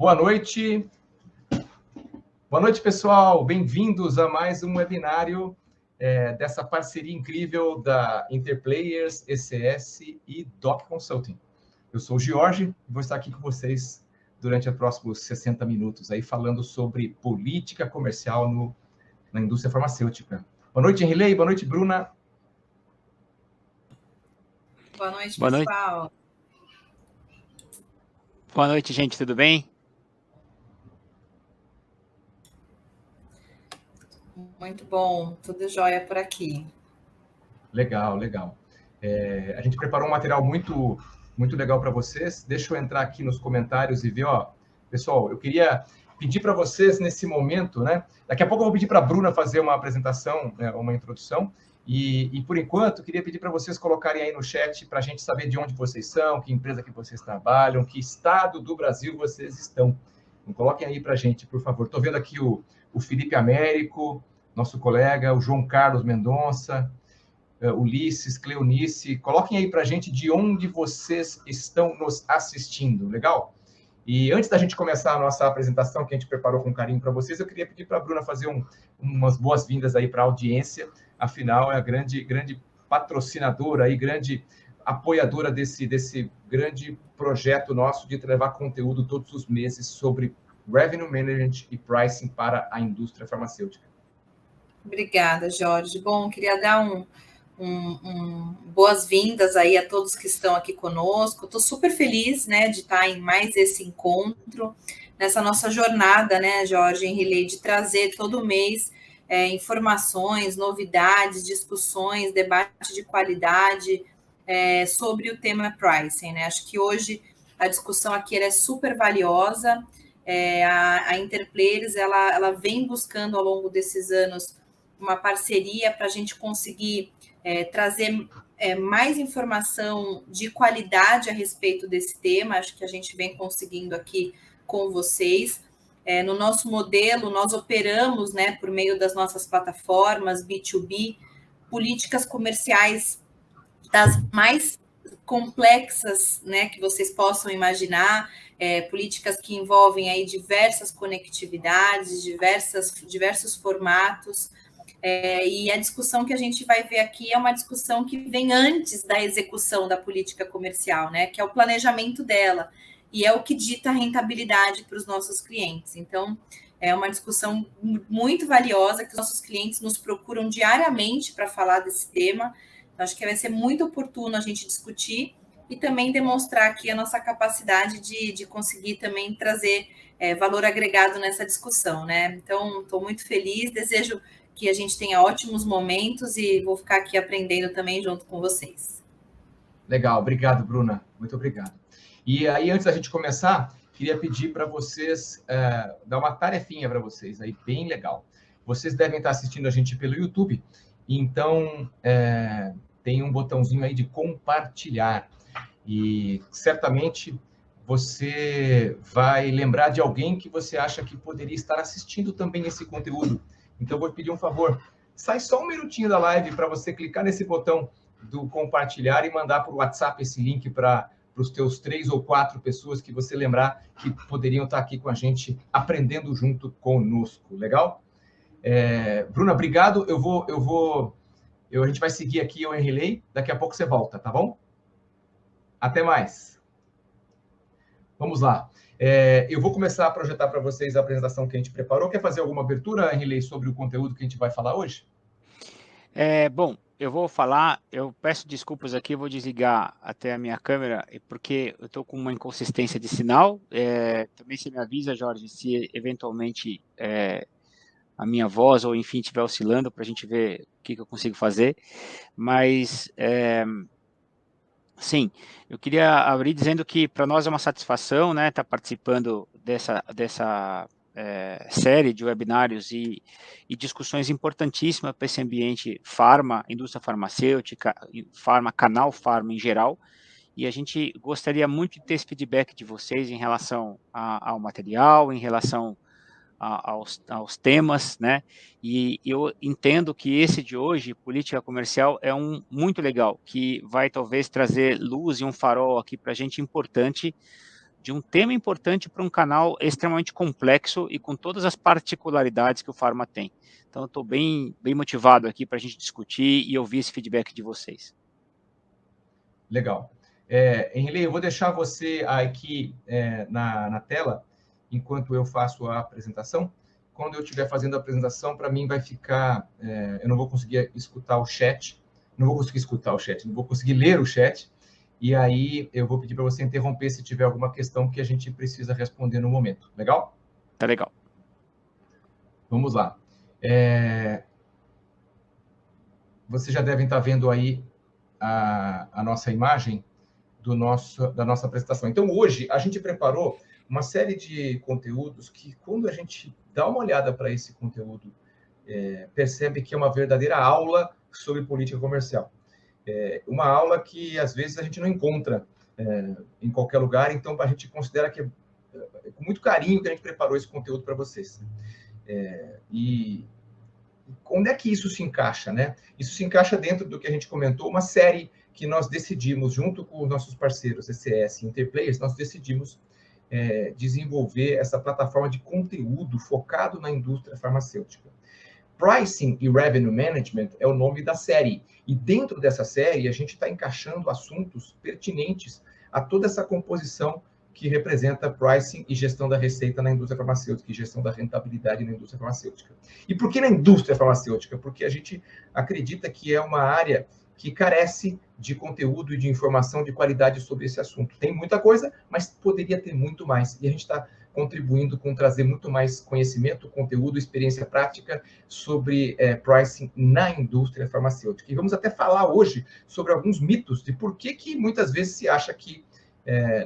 Boa noite. Boa noite, pessoal. Bem-vindos a mais um webinário dessa parceria incrível da Interplayers, ECS e Doc Consulting. Eu sou o Jorge e vou estar aqui com vocês durante os próximos 60 minutos, aí falando sobre política comercial na indústria farmacêutica. Boa noite, Henrilei. Boa noite, Bruna. Boa noite, pessoal. Boa noite, gente. Tudo bem? Muito bom. Tudo jóia por aqui. Legal, legal. A gente preparou um material muito legal para vocês. Deixa eu entrar aqui nos comentários e ver, pessoal, eu queria pedir para vocês nesse momento, né? Daqui a pouco eu vou pedir para a Bruna fazer uma apresentação, né, uma introdução. E por enquanto, queria pedir para vocês colocarem aí no chat para a gente saber de onde vocês são, que empresa que vocês trabalham, que estado do Brasil vocês estão. Então, coloquem aí para a gente, por favor. Estou vendo aqui o Felipe Américo, nosso colega, o João Carlos Mendonça, Ulisses, Cleonice. Coloquem aí para a gente de onde vocês estão nos assistindo, legal? E antes da gente começar a nossa apresentação, que a gente preparou com carinho para vocês, eu queria pedir para a Bruna fazer umas boas-vindas aí para a audiência. Afinal, é a grande patrocinadora e grande apoiadora desse grande projeto nosso de levar conteúdo todos os meses sobre Revenue Management e Pricing para a indústria farmacêutica. Obrigada, Jorge. Bom, queria dar boas-vindas aí a todos que estão aqui conosco. Estou super feliz, né, de estar em mais esse encontro, nessa nossa jornada, né, Jorge, em Relay, de trazer todo mês informações, novidades, discussões, debate de qualidade sobre o tema pricing, né? Acho que hoje a discussão aqui é super valiosa. A Interplayers, ela vem buscando ao longo desses anos uma parceria para a gente conseguir trazer mais informação de qualidade a respeito desse tema. Acho que a gente vem conseguindo aqui com vocês. No nosso modelo, nós operamos, né, por meio das nossas plataformas B2B, políticas comerciais das mais complexas, né, que vocês possam imaginar, políticas que envolvem aí diversas conectividades, diversos formatos. E a discussão que a gente vai ver aqui é uma discussão que vem antes da execução da política comercial, né? Que é o planejamento dela, e é o que dita a rentabilidade para os nossos clientes. Então, é uma discussão muito valiosa, que os nossos clientes nos procuram diariamente para falar desse tema. Então, acho que vai ser muito oportuno a gente discutir e também demonstrar aqui a nossa capacidade de conseguir também trazer valor agregado nessa discussão, né? Então, estou muito feliz, desejo que a gente tenha ótimos momentos e vou ficar aqui aprendendo também junto com vocês. Legal, obrigado, Bruna. Muito obrigado. E aí, antes da gente começar, queria pedir para vocês, dar uma tarefinha para vocês aí, bem legal. Vocês devem estar assistindo a gente pelo YouTube, então tem um botãozinho aí de compartilhar. E certamente você vai lembrar de alguém que você acha que poderia estar assistindo também esse conteúdo. Então, eu vou pedir um favor. Sai só um minutinho da live para você clicar nesse botão do compartilhar e mandar por WhatsApp esse link para os teus 3 ou 4 pessoas que você lembrar que poderiam estar aqui com a gente, aprendendo junto conosco. Legal? Bruna, obrigado. A gente vai seguir aqui o Henrilei. Daqui a pouco você volta, tá bom? Até mais. Vamos lá. Eu vou começar a projetar para vocês a apresentação que a gente preparou. Quer fazer alguma abertura, Henrilei, sobre o conteúdo que a gente vai falar hoje? Bom, eu vou falar, eu peço desculpas aqui, eu vou desligar até a minha câmera, porque eu estou com uma inconsistência de sinal. Também você me avisa, Jorge, se eventualmente a minha voz, ou enfim, estiver oscilando, para a gente ver o que eu consigo fazer. Mas... sim, eu queria abrir dizendo que para nós é uma satisfação, né, estar participando dessa série de webinários e discussões importantíssimas para esse ambiente farma, indústria farmacêutica, canal farma em geral, e a gente gostaria muito de ter esse feedback de vocês em relação ao material, em relação aos temas, né? E eu entendo que esse de hoje, política comercial, é muito legal, que vai talvez trazer luz e um farol aqui para a gente importante de um tema importante para um canal extremamente complexo e com todas as particularidades que o Pharma tem. Então, eu estou bem motivado aqui para a gente discutir e ouvir esse feedback de vocês. Legal. Henrique, eu vou deixar você aqui na tela, enquanto eu faço a apresentação. Quando eu estiver fazendo a apresentação, para mim vai ficar... eu não vou conseguir escutar o chat, não vou conseguir ler o chat, e aí eu vou pedir para você interromper se tiver alguma questão que a gente precisa responder no momento. Legal? Tá legal. Vamos lá. Vocês já devem estar vendo aí a nossa imagem da nossa apresentação. Então, hoje, a gente preparou uma série de conteúdos que, quando a gente dá uma olhada para esse conteúdo, percebe que é uma verdadeira aula sobre política comercial. Uma aula que, às vezes, a gente não encontra em qualquer lugar, então a gente considera que é com muito carinho que a gente preparou esse conteúdo para vocês. E onde é que isso se encaixa, né? Isso se encaixa dentro do que a gente comentou, uma série que nós decidimos, junto com os nossos parceiros, ECS e Interplayers, nós decidimos desenvolver essa plataforma de conteúdo focado na indústria farmacêutica. Pricing e Revenue Management é o nome da série. E dentro dessa série, a gente está encaixando assuntos pertinentes a toda essa composição que representa pricing e gestão da receita na indústria farmacêutica e gestão da rentabilidade na indústria farmacêutica. E por que na indústria farmacêutica? Porque a gente acredita que é uma área que carece de conteúdo e de informação de qualidade sobre esse assunto. Tem muita coisa, mas poderia ter muito mais. E a gente está contribuindo com trazer muito mais conhecimento, conteúdo, experiência prática sobre pricing na indústria farmacêutica. E vamos até falar hoje sobre alguns mitos de por que muitas vezes se acha que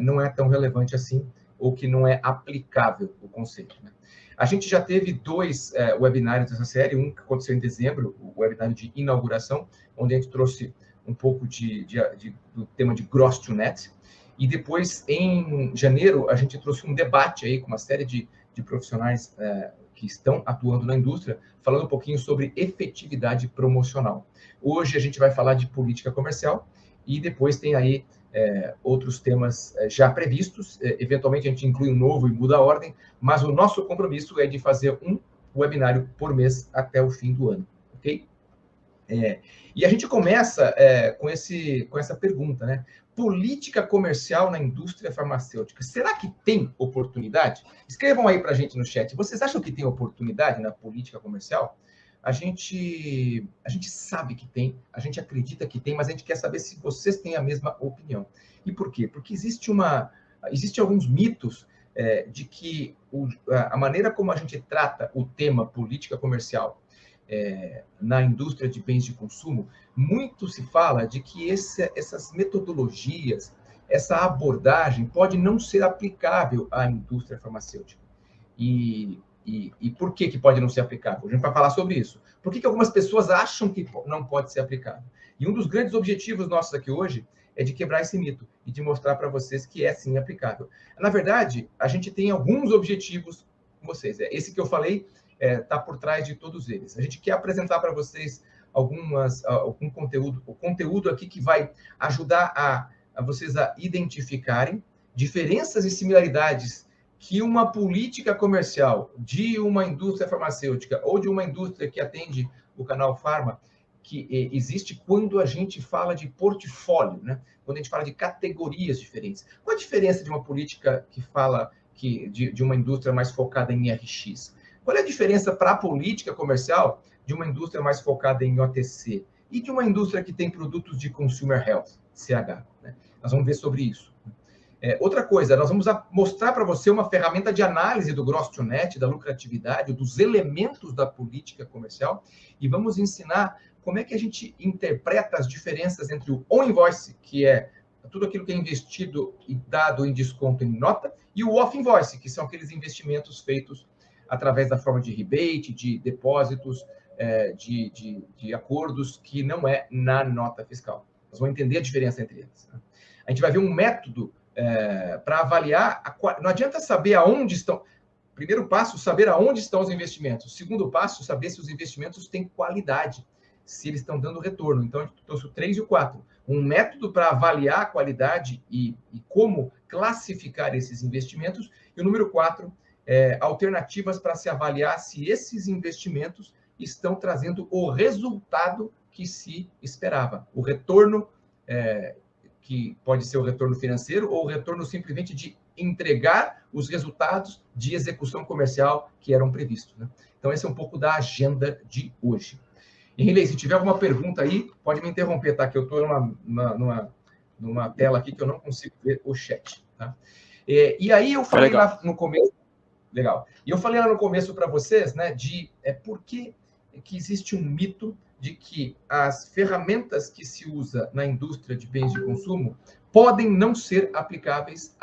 não é tão relevante assim, ou que não é aplicável o conceito, né? A gente já teve 2 webinários dessa série, um que aconteceu em dezembro, o webinário de inauguração, onde a gente trouxe um pouco do tema de Gross to Net, e depois, em janeiro, a gente trouxe um debate aí com uma série de profissionais que estão atuando na indústria, falando um pouquinho sobre efetividade promocional. Hoje a gente vai falar de política comercial, e depois tem aí outros temas já previstos. Eventualmente a gente inclui um novo e muda a ordem, mas o nosso compromisso é de fazer um webinário por mês até o fim do ano, ok? E a gente começa com essa pergunta, né? Política comercial na indústria farmacêutica. Será que tem oportunidade? Escrevam aí para a gente no chat. Vocês acham que tem oportunidade na política comercial? A gente sabe que tem, a gente acredita que tem, mas a gente quer saber se vocês têm a mesma opinião. E por quê? Porque existe alguns mitos de que a maneira como a gente trata o tema política comercial na indústria de bens de consumo, muito se fala de que essas metodologias, essa abordagem pode não ser aplicável à indústria farmacêutica. E por que pode não ser aplicável? A gente vai falar sobre isso. Por que algumas pessoas acham que não pode ser aplicável? E um dos grandes objetivos nossos aqui hoje é de quebrar esse mito e de mostrar para vocês que é sim aplicável. Na verdade, a gente tem alguns objetivos com vocês. Esse que eu falei está por trás de todos eles. A gente quer apresentar para vocês algum conteúdo, o conteúdo aqui que vai ajudar a vocês a identificarem diferenças e similaridades que uma política comercial de uma indústria farmacêutica ou de uma indústria que atende o canal Pharma, que existe quando a gente fala de portfólio, né? Quando a gente fala de categorias diferentes. Qual a diferença de uma política que fala de uma indústria mais focada em RX? Qual é a diferença para a política comercial de uma indústria mais focada em OTC e de uma indústria que tem produtos de Consumer Health, CH, né? Nós vamos ver sobre isso. Outra coisa, nós vamos mostrar para você uma ferramenta de análise do Gross to Net, da lucratividade, dos elementos da política comercial, e vamos ensinar como é que a gente interpreta as diferenças entre o on-invoice, que é tudo aquilo que é investido e dado em desconto em nota, e o off-invoice, que são aqueles investimentos feitos através da forma de rebate, de depósitos, de acordos, que não é na nota fiscal. Nós vamos entender a diferença entre eles, né? A gente vai ver um método para avaliar, não adianta saber aonde estão. Primeiro passo, saber aonde estão os investimentos. Segundo passo, saber se os investimentos têm qualidade, se eles estão dando retorno. Então, a gente trouxe o 3 e o 4. um método para avaliar a qualidade e como classificar esses investimentos. E o número 4, alternativas para se avaliar se esses investimentos estão trazendo o resultado que se esperava. O retorno, que pode ser o retorno financeiro ou o retorno simplesmente de entregar os resultados de execução comercial que eram previstos, né? Então, esse é um pouco da agenda de hoje. Henrique, se tiver alguma pergunta aí, pode me interromper, tá? Que eu estou numa tela aqui que eu não consigo ver o chat, tá? E aí eu falei lá no começo... Legal. E eu falei lá no começo para vocês, né, de por que existe um mito de que as ferramentas que se usa na indústria de bens de consumo podem não ser aplicáveis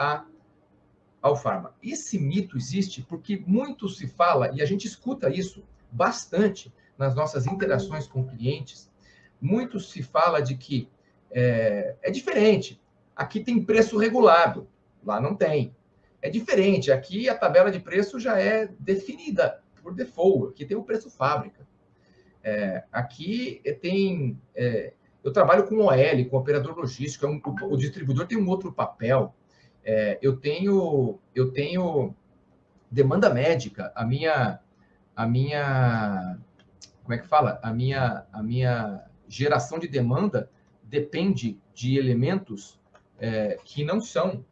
ao farma. Esse mito existe porque muito se fala, e a gente escuta isso bastante nas nossas interações com clientes, muito se fala de que é diferente. Aqui tem preço regulado, lá não tem. É diferente, aqui a tabela de preço já é definida por default, aqui tem o preço fábrica. Aqui tem... eu trabalho com OL, com operador logístico, o distribuidor tem um outro papel. Eu tenho demanda médica, a minha como é que fala? A minha geração de demanda depende de elementos que não são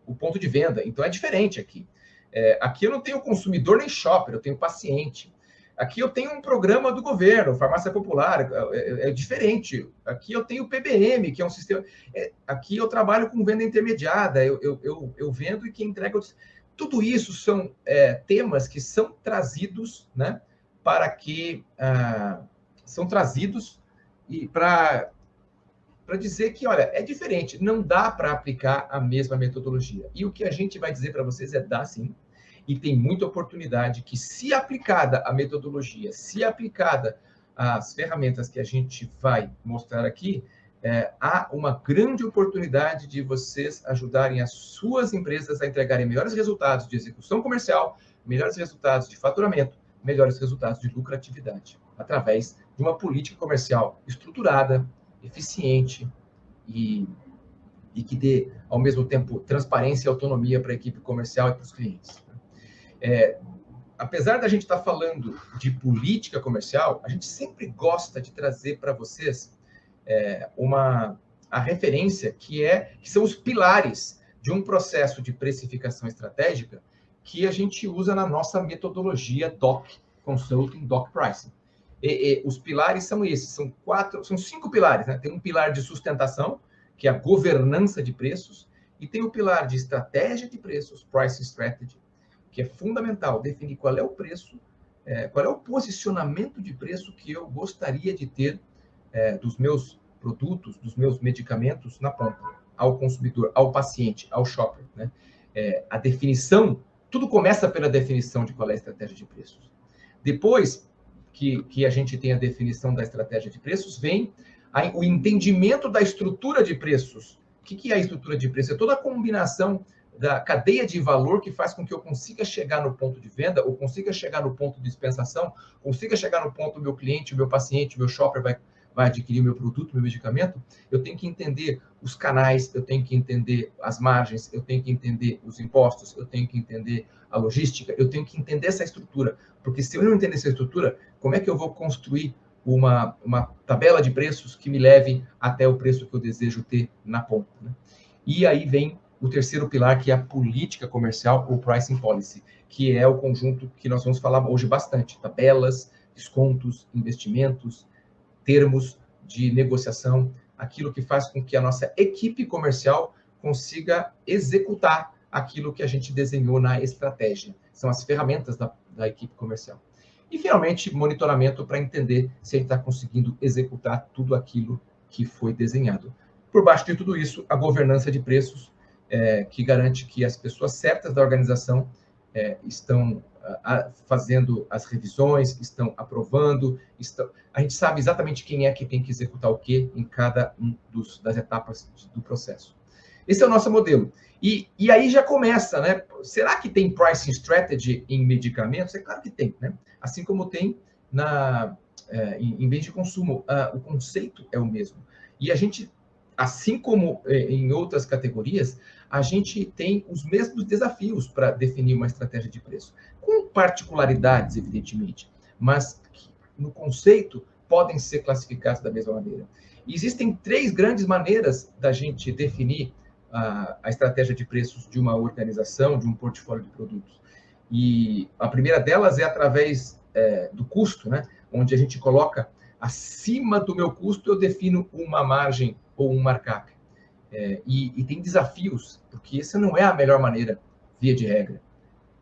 o ponto de venda. Então, é diferente aqui. Aqui eu não tenho consumidor nem shopper, eu tenho paciente. Aqui eu tenho um programa do governo, farmácia popular, é diferente. Aqui eu tenho o PBM, que é um sistema... aqui eu trabalho com venda intermediada, eu vendo e quem entrega... Tudo isso são temas que são trazidos, né, para que... são trazidos para dizer que, olha, é diferente, não dá para aplicar a mesma metodologia. E o que a gente vai dizer para vocês dá sim. E tem muita oportunidade que, se aplicada a metodologia, se aplicada às ferramentas que a gente vai mostrar aqui, há uma grande oportunidade de vocês ajudarem as suas empresas a entregarem melhores resultados de execução comercial, melhores resultados de faturamento, melhores resultados de lucratividade, através de uma política comercial estruturada, eficiente e que dê, ao mesmo tempo, transparência e autonomia para a equipe comercial e para os clientes. Apesar da gente estar falando de política comercial, a gente sempre gosta de trazer para vocês a referência que são os pilares de um processo de precificação estratégica que a gente usa na nossa metodologia DOC Consulting, DOC Pricing. Os pilares são esses, são 5 pilares, né? Tem um pilar de sustentação, que é a governança de preços, e tem o pilar de estratégia de preços, Pricing Strategy, que é fundamental definir qual é o preço, qual é o posicionamento de preço que eu gostaria de ter dos meus produtos, dos meus medicamentos na ponta, ao consumidor, ao paciente, ao shopper, né? A definição, tudo começa pela definição de qual é a estratégia de preços. Depois que a gente tem a definição da estratégia de preços, vem o entendimento da estrutura de preços. O que é a estrutura de preço? É toda a combinação da cadeia de valor que faz com que eu consiga chegar no ponto de venda, ou consiga chegar no ponto de dispensação, consiga chegar no ponto do meu cliente, o meu paciente, o meu shopper vai adquirir o meu produto, o meu medicamento. Eu tenho que entender os canais, eu tenho que entender as margens, eu tenho que entender os impostos, eu tenho que entender a logística, eu tenho que entender essa estrutura. Porque se eu não entender essa estrutura, como é que eu vou construir uma tabela de preços que me leve até o preço que eu desejo ter na ponta, né? E aí vem o terceiro pilar, que é a política comercial, ou pricing policy, que é o conjunto que nós vamos falar hoje bastante. Tabelas, descontos, investimentos, termos de negociação, aquilo que faz com que a nossa equipe comercial consiga executar aquilo que a gente desenhou na estratégia. São as ferramentas da equipe comercial. E, finalmente, monitoramento para entender se ele está conseguindo executar tudo aquilo que foi desenhado. Por baixo de tudo isso, a governança de preços, que garante que as pessoas certas da organização estão fazendo as revisões, estão aprovando, a gente sabe exatamente quem é que tem que executar o quê em cada das etapas do processo. Esse é o nosso modelo. E aí já começa, né? Será que tem pricing strategy em medicamentos? É claro que tem, né? Assim como tem em bens de consumo, o conceito é o mesmo. E a gente, assim como em outras categorias, a gente tem os mesmos desafios para definir uma estratégia de preço, com particularidades, evidentemente, mas que, no conceito, podem ser classificados da mesma maneira. E existem 3 grandes maneiras da gente definir a estratégia de preços de uma organização, de um portfólio de produtos. E a primeira delas é através do custo, né? Onde a gente coloca acima do meu custo, eu defino uma margem ou um markup. E tem desafios, porque essa não é a melhor maneira, via de regra,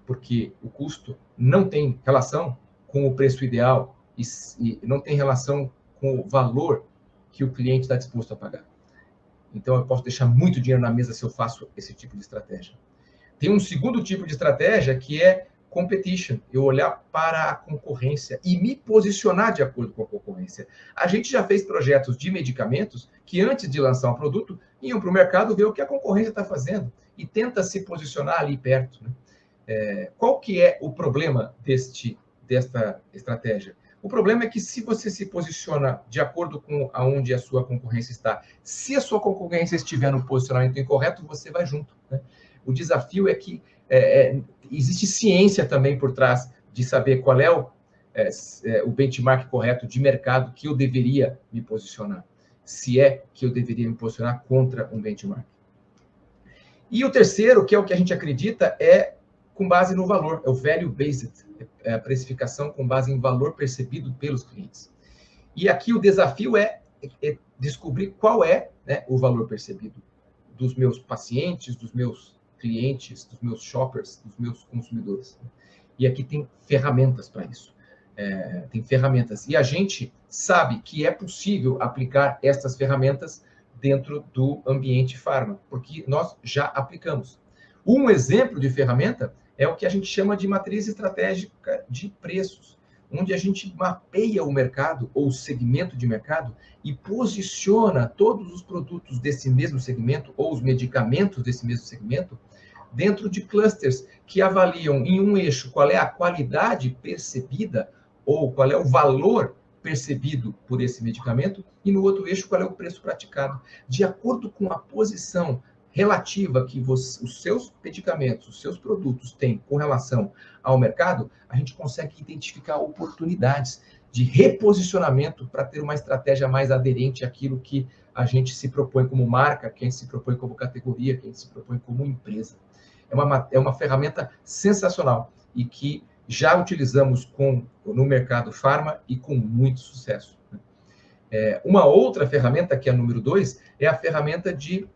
porque o custo não tem relação com o preço ideal e não tem relação com o valor que o cliente está disposto a pagar. Então, eu posso deixar muito dinheiro na mesa se eu faço esse tipo de estratégia. Tem um segundo tipo de estratégia que é competition, eu olhar para a concorrência e me posicionar de acordo com a concorrência. A gente já fez projetos de medicamentos que, antes de lançar um produto, iam para o mercado ver o que a concorrência está fazendo e tenta se posicionar ali perto, né? Qual que é o problema desta estratégia? O problema é que, se você se posiciona de acordo com aonde a sua concorrência está, se a sua concorrência estiver no posicionamento incorreto, você vai junto, né? O desafio é que existe ciência também por trás de saber qual é o benchmark correto de mercado que eu deveria me posicionar, se é que eu deveria me posicionar contra um benchmark. E o terceiro, que é o que a gente acredita, é com base no valor, é o value-based, a precificação com base em valor percebido pelos clientes. E aqui o desafio é descobrir qual é, né, o valor percebido dos meus pacientes, dos meus clientes, dos meus shoppers, dos meus consumidores. E aqui tem ferramentas para isso. Tem ferramentas. E a gente sabe que é possível aplicar estas ferramentas dentro do ambiente farma, porque nós já aplicamos. Um exemplo de ferramenta é o que a gente chama de matriz estratégica de preços, onde a gente mapeia o mercado ou o segmento de mercado e posiciona todos os produtos desse mesmo segmento ou os medicamentos desse mesmo segmento dentro de clusters que avaliam em um eixo qual é a qualidade percebida ou qual é o valor percebido por esse medicamento e no outro eixo qual é o preço praticado. De acordo com a posição relativa que os seus medicamentos, os seus produtos têm com relação ao mercado, a gente consegue identificar oportunidades de reposicionamento para ter uma estratégia mais aderente àquilo que a gente se propõe como marca, que a gente se propõe como categoria, que a gente se propõe como empresa. É uma ferramenta sensacional e que já utilizamos no mercado farma e com muito sucesso. Uma outra ferramenta, que é a número 2, é a ferramenta de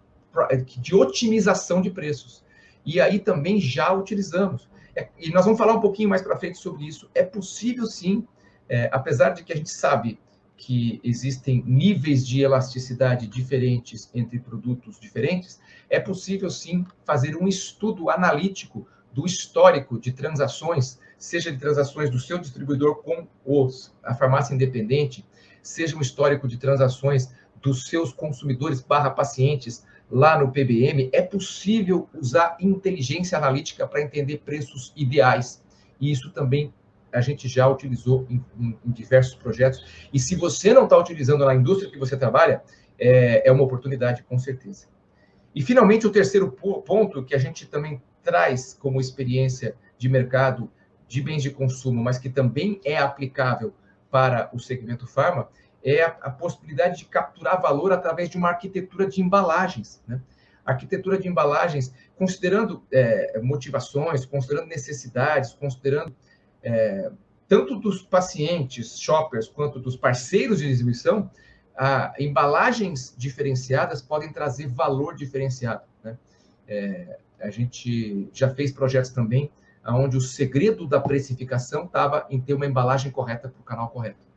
otimização de preços. E aí também já utilizamos. E nós vamos falar um pouquinho mais para frente sobre isso. É possível, sim, apesar de que a gente sabe que existem níveis de elasticidade diferentes entre produtos diferentes, é possível, sim, fazer um estudo analítico do histórico de transações, seja de transações do seu distribuidor com a farmácia independente, seja um histórico de transações dos seus consumidores / pacientes lá no PBM. É possível usar inteligência analítica para entender preços ideais. E isso também a gente já utilizou em diversos projetos. E se você não está utilizando na indústria que você trabalha, é uma oportunidade, com certeza. E, finalmente, o terceiro ponto que a gente também traz como experiência de mercado de bens de consumo, mas que também é aplicável para o segmento farma, é a possibilidade de capturar valor através de uma arquitetura de embalagens, né? Arquitetura de embalagens, considerando motivações, considerando necessidades, considerando tanto dos pacientes, shoppers, quanto dos parceiros de distribuição, embalagens diferenciadas podem trazer valor diferenciado, né? A gente já fez projetos também onde o segredo da precificação estava em ter uma embalagem correta para o canal correto.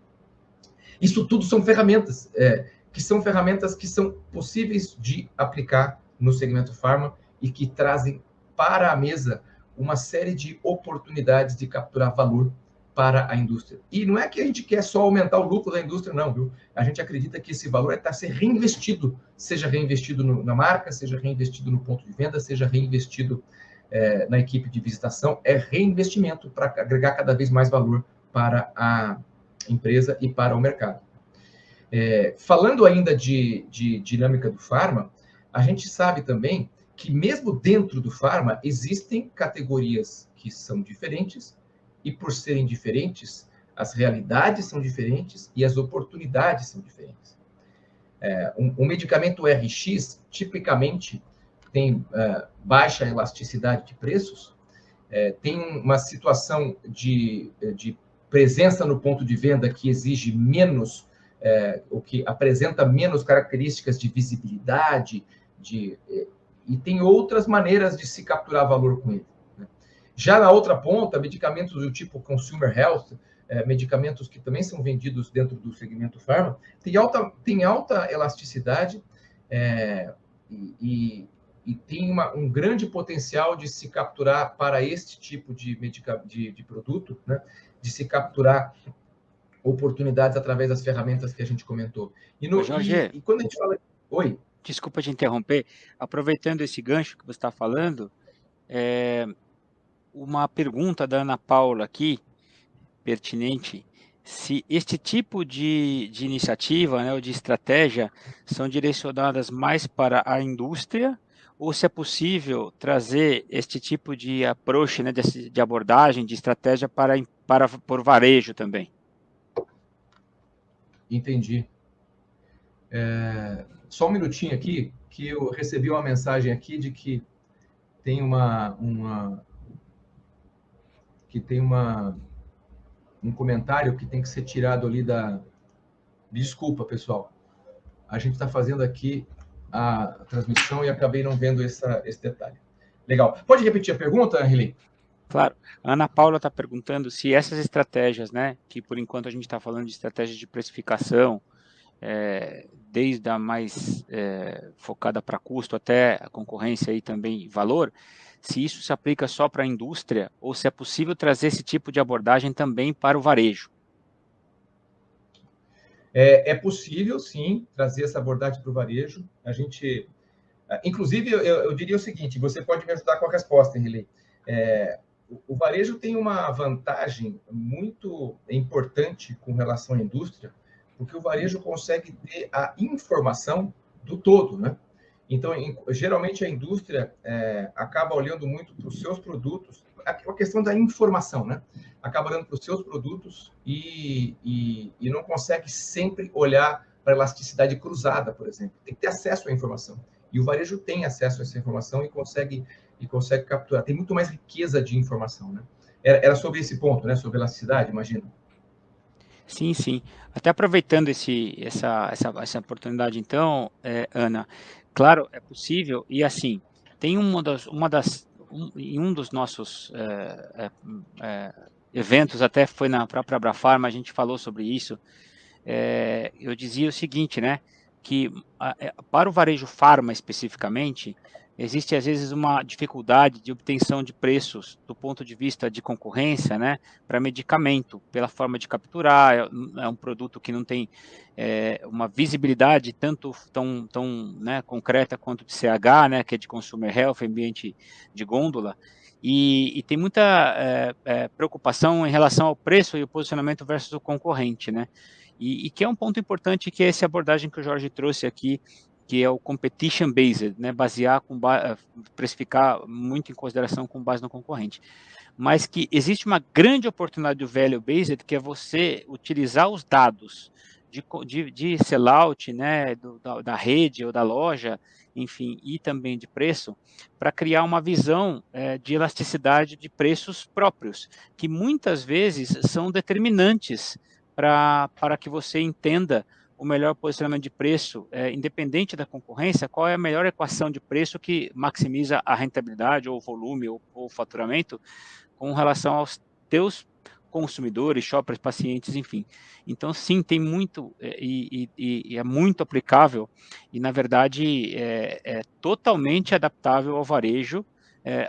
Isso tudo são ferramentas, que são possíveis de aplicar no segmento farma e que trazem para a mesa uma série de oportunidades de capturar valor para a indústria. E não é que a gente quer só aumentar o lucro da indústria, não, viu? A gente acredita que esse valor está a ser reinvestido, seja reinvestido na marca, seja reinvestido no ponto de venda, seja reinvestido na equipe de visitação. É reinvestimento para agregar cada vez mais valor para a empresa e para o mercado. Falando ainda de dinâmica do farma, a gente sabe também que mesmo dentro do farma existem categorias que são diferentes e por serem diferentes, as realidades são diferentes e as oportunidades são diferentes. Um medicamento RX, tipicamente, tem baixa elasticidade de preços, tem uma situação de presença no ponto de venda que exige menos, o que apresenta menos características de visibilidade, e tem outras maneiras de se capturar valor com ele. Né? Já na outra ponta, medicamentos do tipo consumer health, medicamentos que também são vendidos dentro do segmento farma, tem alta elasticidade e tem um grande potencial de se capturar para este tipo de produto, né? De se capturar oportunidades através das ferramentas que a gente comentou. Jorge, e quando a gente fala... Oi? Desculpa te interromper. Aproveitando esse gancho que você está falando, uma pergunta da Ana Paula aqui, pertinente, se este tipo de iniciativa, né, ou de estratégia são direcionadas mais para a indústria, ou se é possível trazer este tipo de approach, né, de abordagem, de estratégia por varejo também. Entendi. Só um minutinho aqui, que eu recebi uma mensagem aqui de que tem um comentário que tem que ser tirado ali da... Desculpa, pessoal. A gente está fazendo aqui a transmissão e acabei não vendo esse detalhe. Legal. Pode repetir a pergunta, Riley? Claro. A Ana Paula está perguntando se essas estratégias, né, que por enquanto a gente está falando de estratégias de precificação, desde a mais focada para custo até a concorrência e também valor, se isso se aplica só para a indústria ou se é possível trazer esse tipo de abordagem também para o varejo. É possível, sim, trazer essa abordagem para o varejo. A gente, inclusive, eu diria o seguinte, você pode me ajudar com a resposta, Riley. O varejo tem uma vantagem muito importante com relação à indústria, porque o varejo consegue ter a informação do todo, né? Então, geralmente, a indústria acaba olhando muito para os seus produtos, a questão da informação, né? Acaba olhando para os seus produtos e não consegue sempre olhar para a elasticidade cruzada, por exemplo. Tem que ter acesso à informação. E o varejo tem acesso a essa informação e consegue capturar. Tem muito mais riqueza de informação, né? Era sobre esse ponto, né? Sobre elasticidade, imagino. Sim, sim. Até aproveitando essa oportunidade, então, Ana, claro, é possível, e assim, tem em um dos nossos eventos, até foi na própria Abrafarma, a gente falou sobre isso, eu dizia o seguinte, né, que para o varejo farma especificamente, existe às vezes uma dificuldade de obtenção de preços do ponto de vista de concorrência, né, para medicamento, pela forma de capturar, é um produto que não tem uma visibilidade tão né, concreta quanto de CH, né, que é de consumer health, ambiente de gôndola, e tem muita preocupação em relação ao preço e o posicionamento versus o concorrente, né, e que é um ponto importante, que é essa abordagem que o Jorge trouxe aqui, que é o competition based, né, precificar muito em consideração com base no concorrente. Mas que existe uma grande oportunidade do value based, que é você utilizar os dados de sellout, né, da rede ou da loja, enfim, e também de preço, para criar uma visão de elasticidade de preços próprios, que muitas vezes são determinantes para que você entenda o melhor posicionamento de preço, independente da concorrência, qual é a melhor equação de preço que maximiza a rentabilidade, ou o volume, ou o faturamento, com relação aos teus consumidores, shoppers, pacientes, enfim. Então, sim, tem muito, e é muito aplicável, e, na verdade, é totalmente adaptável ao varejo,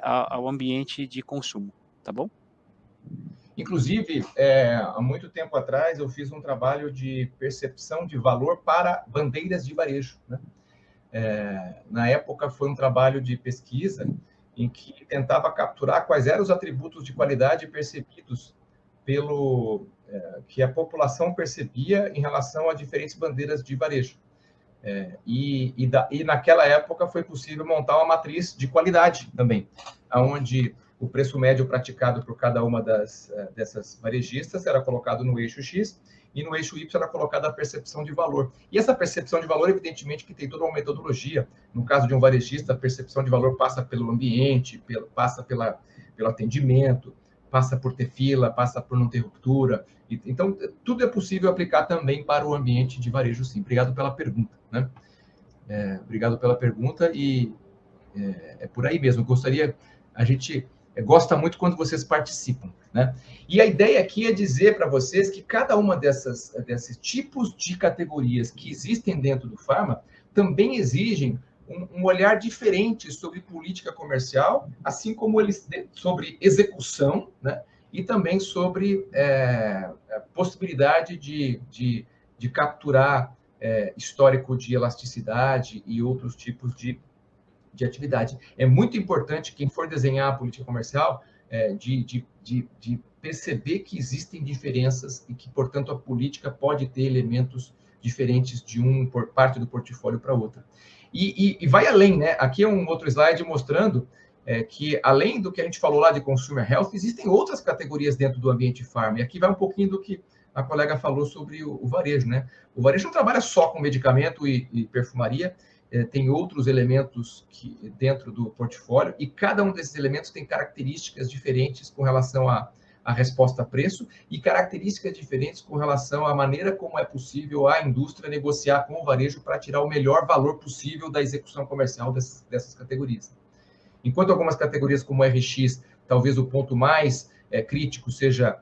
ao ambiente de consumo, tá bom? Inclusive, há muito tempo atrás, eu fiz um trabalho de percepção de valor para bandeiras de varejo, né? Na época, foi um trabalho de pesquisa em que tentava capturar quais eram os atributos de qualidade percebidos que a população percebia em relação a diferentes bandeiras de varejo. E naquela época foi possível montar uma matriz de qualidade também, onde o preço médio praticado por cada uma dessas varejistas era colocado no eixo X, e no eixo Y era colocada a percepção de valor. E essa percepção de valor, evidentemente, que tem toda uma metodologia. No caso de um varejista, a percepção de valor passa pelo ambiente, passa pelo atendimento, passa por ter fila, passa por não ter ruptura. Então, tudo é possível aplicar também para o ambiente de varejo, sim. Obrigado pela pergunta, né? Obrigado pela pergunta, e é por aí mesmo. A gente gosta muito quando vocês participam, né? E a ideia aqui é dizer para vocês que cada uma desses tipos de categorias que existem dentro do Pharma também exigem um olhar diferente sobre política comercial, assim como sobre execução, né? E também sobre a possibilidade de capturar histórico de elasticidade e outros tipos de atividade. É muito importante, quem for desenhar a política comercial, de perceber que existem diferenças e que, portanto, a política pode ter elementos diferentes por parte do portfólio para outra. E vai além, né? Aqui é um outro slide mostrando que, além do que a gente falou lá de Consumer Health, existem outras categorias dentro do ambiente Pharma. E aqui vai um pouquinho do que a colega falou sobre o varejo, né? O varejo não trabalha só com medicamento e perfumaria, tem outros elementos dentro do portfólio, e cada um desses elementos tem características diferentes com relação à resposta a preço e características diferentes com relação à maneira como é possível a indústria negociar com o varejo para tirar o melhor valor possível da execução comercial dessas categorias. Enquanto algumas categorias como RX, talvez o ponto mais crítico seja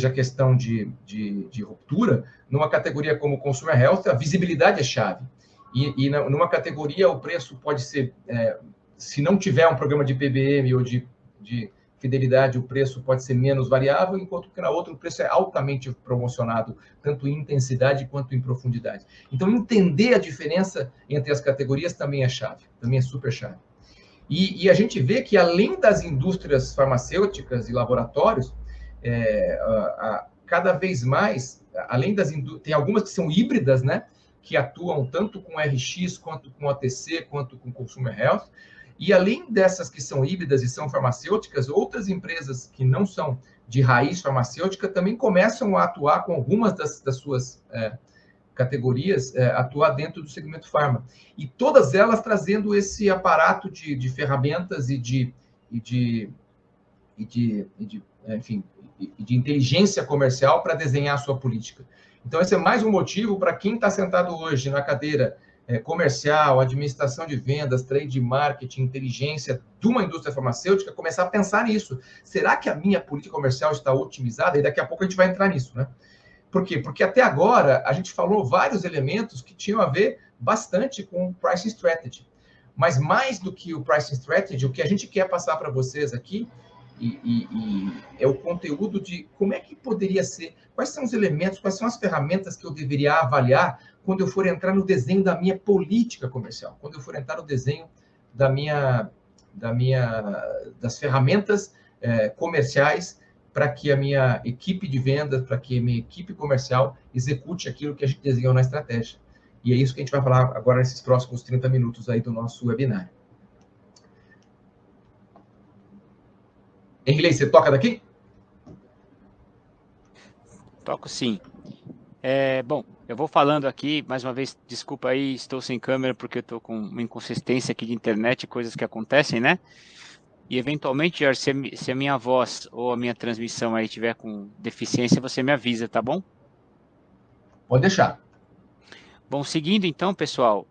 a questão de ruptura, numa categoria como Consumer Health, a visibilidade é chave. E numa categoria, o preço pode ser, se não tiver um programa de PBM ou de fidelidade, o preço pode ser menos variável, enquanto que na outra o preço é altamente promocionado, tanto em intensidade quanto em profundidade. Então, entender a diferença entre as categorias também é chave, também é super chave. E a gente vê que, além das indústrias farmacêuticas e laboratórios, cada vez mais, tem algumas que são híbridas, né? Que atuam tanto com RX, quanto com OTC, quanto com Consumer Health. E além dessas que são híbridas e são farmacêuticas, outras empresas que não são de raiz farmacêutica também começam a atuar com algumas das suas categorias, atuar dentro do segmento farma. E todas elas trazendo esse aparato de ferramentas e de inteligência comercial para desenhar a sua política. Então, esse é mais um motivo para quem está sentado hoje na cadeira comercial, administração de vendas, trade marketing, inteligência de uma indústria farmacêutica, começar a pensar nisso. Será que a minha política comercial está otimizada? E daqui a pouco a gente vai entrar nisso, né? Por quê? Porque até agora a gente falou vários elementos que tinham a ver bastante com o pricing strategy. Mas mais do que o pricing strategy, o que a gente quer passar para vocês aqui é o conteúdo de como é que poderia ser, quais são os elementos, quais são as ferramentas que eu deveria avaliar quando eu for entrar no desenho da minha política comercial, quando eu for entrar no desenho das ferramentas comerciais para que a minha equipe de vendas, para que a minha equipe comercial execute aquilo que a gente desenhou na estratégia. E é isso que a gente vai falar agora nesses próximos 30 minutos aí do nosso webinar. Henrilei, você toca daqui? Toco sim. Bom, eu vou falando aqui, mais uma vez, desculpa aí, estou sem câmera porque eu estou com uma inconsistência aqui de internet, coisas que acontecem, né? E eventualmente, Jorge, se a minha voz ou a minha transmissão aí tiver com deficiência, você me avisa, tá bom? Pode deixar. Bom, seguindo então, pessoal,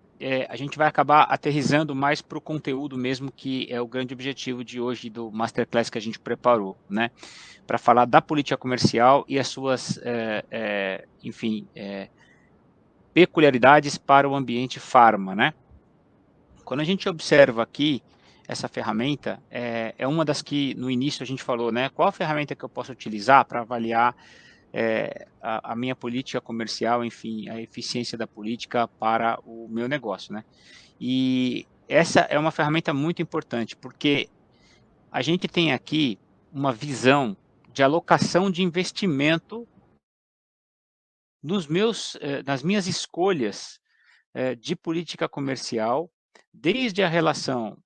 a gente vai acabar aterrissando mais para o conteúdo mesmo, que é o grande objetivo de hoje do Masterclass que a gente preparou, né? Para falar da política comercial e as suas, peculiaridades para o ambiente farma, né? Quando a gente observa aqui essa ferramenta, é uma das que no início a gente falou, né? Qual a ferramenta que eu posso utilizar para avaliar a minha política comercial, enfim, a eficiência da política para o meu negócio, né? E essa é uma ferramenta muito importante, porque a gente tem aqui uma visão de alocação de investimento nas minhas escolhas de política comercial, desde a relação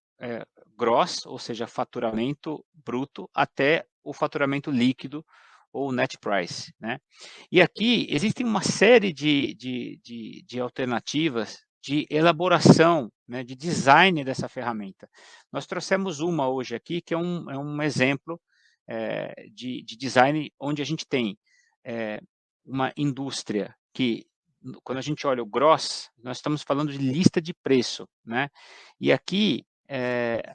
gross, ou seja, faturamento bruto, até o faturamento líquido, ou net price, né? E aqui existem uma série de alternativas de elaboração, né, de design dessa ferramenta. Nós trouxemos uma hoje aqui, que é um exemplo de design onde a gente tem uma indústria que, quando a gente olha o gross, nós estamos falando de lista de preço, né? E aqui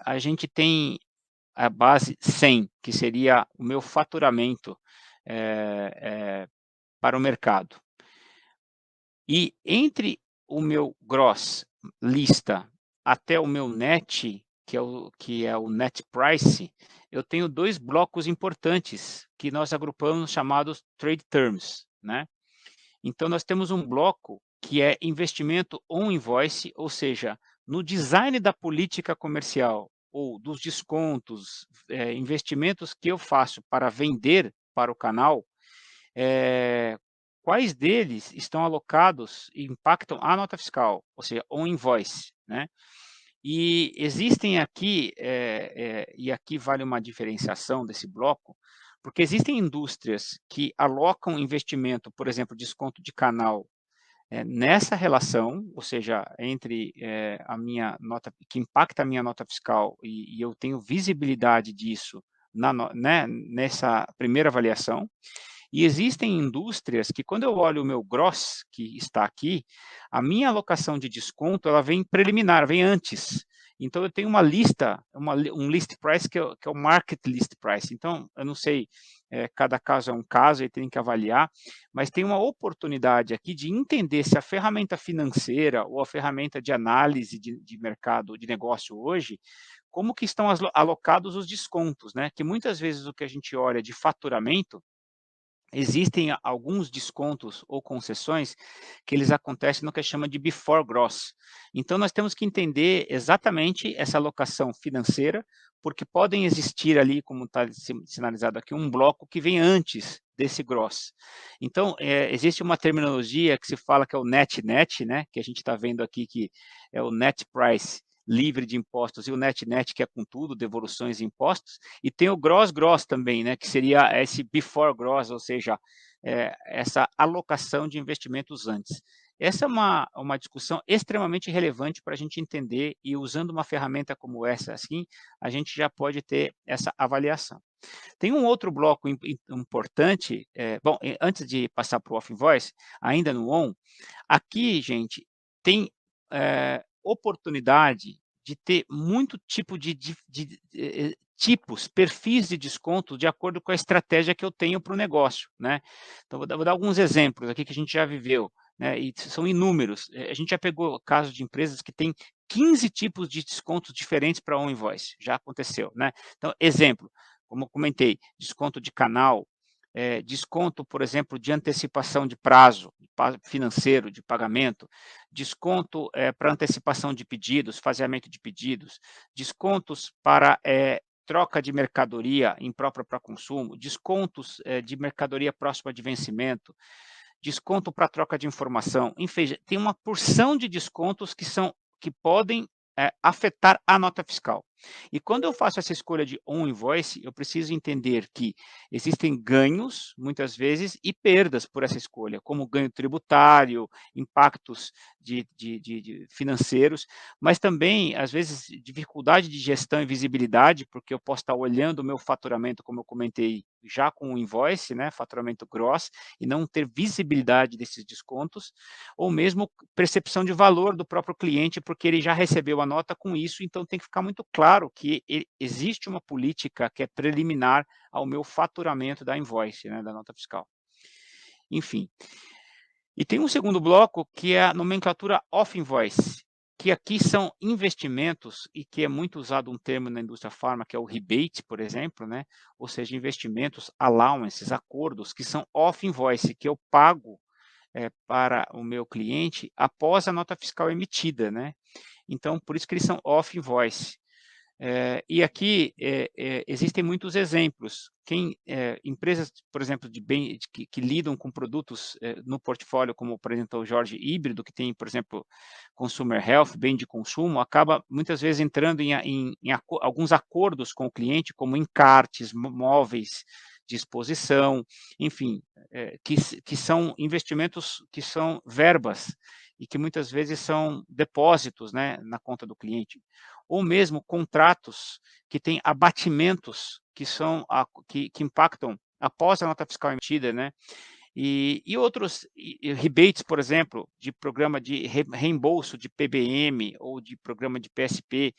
a gente tem a base 100, que seria o meu faturamento para o mercado. E entre o meu gross lista até o meu net, que é o net price, eu tenho 2 blocos importantes que nós agrupamos chamados trade terms, né? Então nós temos um bloco que é investimento on invoice, ou seja, no design da política comercial ou dos descontos, investimentos que eu faço para vender para o canal, quais deles estão alocados e impactam a nota fiscal, ou seja, on invoice, né? E existem aqui, e aqui vale uma diferenciação desse bloco, porque existem indústrias que alocam investimento, por exemplo, desconto de canal, nessa relação, ou seja, entre a minha nota, que impacta a minha nota fiscal, e eu tenho visibilidade disso né, nessa primeira avaliação. E existem indústrias que, quando eu olho o meu gross, que está aqui, a minha alocação de desconto, ela vem preliminar, vem antes. Então, eu tenho uma lista, um list price que é o market list price. Então, eu não sei, cada caso é um caso, e tem que avaliar, mas tem uma oportunidade aqui de entender se a ferramenta financeira ou a ferramenta de análise de mercado, de negócio hoje, como que estão alocados os descontos, né? Que muitas vezes o que a gente olha de faturamento, existem alguns descontos ou concessões que eles acontecem no que chama de before gross. Então, nós temos que entender exatamente essa alocação financeira, porque podem existir ali, como está sinalizado aqui, um bloco que vem antes desse gross. Então, existe uma terminologia que se fala que é o net-net, né, que a gente está vendo aqui, que é o net price livre de impostos, e o net-net, que é com tudo, devoluções e impostos, e tem o gross-gross também, né, que seria esse before gross, ou seja, essa alocação de investimentos antes. Essa é uma discussão extremamente relevante para a gente entender, e usando uma ferramenta como essa, assim, a gente já pode ter essa avaliação. Tem um outro bloco importante, bom, antes de passar para o off-invoice, ainda no on, aqui, gente, tem oportunidade de ter muito tipo de tipos, perfis de desconto de acordo com a estratégia que eu tenho para o negócio, né? Então, vou dar alguns exemplos aqui que a gente já viveu, né? E são inúmeros. A gente já pegou casos de empresas que têm 15 tipos de descontos diferentes para on invoice, já aconteceu, né? Então, exemplo, como eu comentei, desconto de canal, desconto, por exemplo, de antecipação de prazo financeiro de pagamento, desconto para antecipação de pedidos, faseamento de pedidos, descontos para troca de mercadoria imprópria para consumo, descontos de mercadoria próxima de vencimento, desconto para troca de informação, enfim, tem uma porção de descontos que podem afetar a nota fiscal. E quando eu faço essa escolha de on invoice, eu preciso entender que existem ganhos, muitas vezes, e perdas por essa escolha, como ganho tributário, impactos de financeiros, mas também, às vezes, dificuldade de gestão e visibilidade, porque eu posso estar olhando o meu faturamento, como eu comentei, já com o invoice, né, faturamento gross, e não ter visibilidade desses descontos, ou mesmo percepção de valor do próprio cliente, porque ele já recebeu a nota com isso, então tem que ficar muito claro que existe uma política que é preliminar ao meu faturamento da invoice, né, da nota fiscal. Enfim. E tem um segundo bloco que é a nomenclatura off-invoice, que aqui são investimentos, e que é muito usado um termo na indústria farma, que é o rebate, por exemplo, né? Ou seja, investimentos, allowances, acordos, que são off-invoice, que eu pago para o meu cliente após a nota fiscal emitida, né? Então, por isso que eles são off-invoice. E aqui existem muitos exemplos. Empresas, por exemplo, que lidam com produtos no portfólio, como apresentou o Jorge, híbrido, que tem, por exemplo, consumer health, bem de consumo, acaba muitas vezes entrando em alguns acordos com o cliente, como encartes, móveis de exposição, enfim, que são investimentos que são verbas e que muitas vezes são depósitos, né, na conta do cliente, ou mesmo contratos que têm abatimentos que impactam após a nota fiscal emitida, né? E outros rebates, por exemplo, de programa de reembolso de PBM ou de programa de PSP,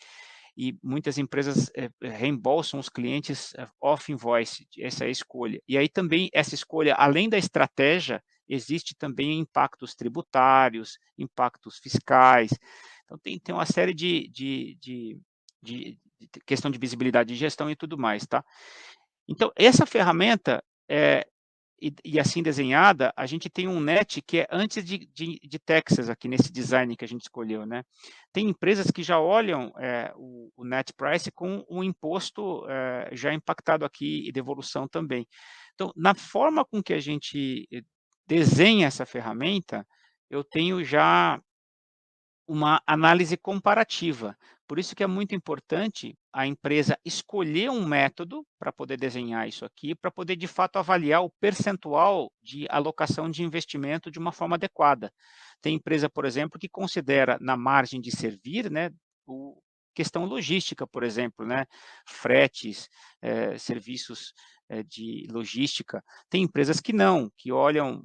e muitas empresas reembolsam os clientes off-invoice, essa é a escolha. E aí também essa escolha, além da estratégia, existe também impactos tributários, impactos fiscais. Então tem uma série de questão de visibilidade de gestão e tudo mais, tá? Então essa ferramenta e assim desenhada, a gente tem um net que é antes de Texas, aqui nesse design que a gente escolheu, né? Tem empresas que já olham o net price com um imposto já impactado aqui e devolução também. Então, na forma com que a gente desenha essa ferramenta, eu tenho já uma análise comparativa. Por isso que é muito importante a empresa escolher um método para poder desenhar isso aqui, para poder, de fato, avaliar o percentual de alocação de investimento de uma forma adequada. Tem empresa, por exemplo, que considera na margem de servir, né, questão logística, por exemplo, né, fretes, serviços de logística. Tem empresas que não, que olham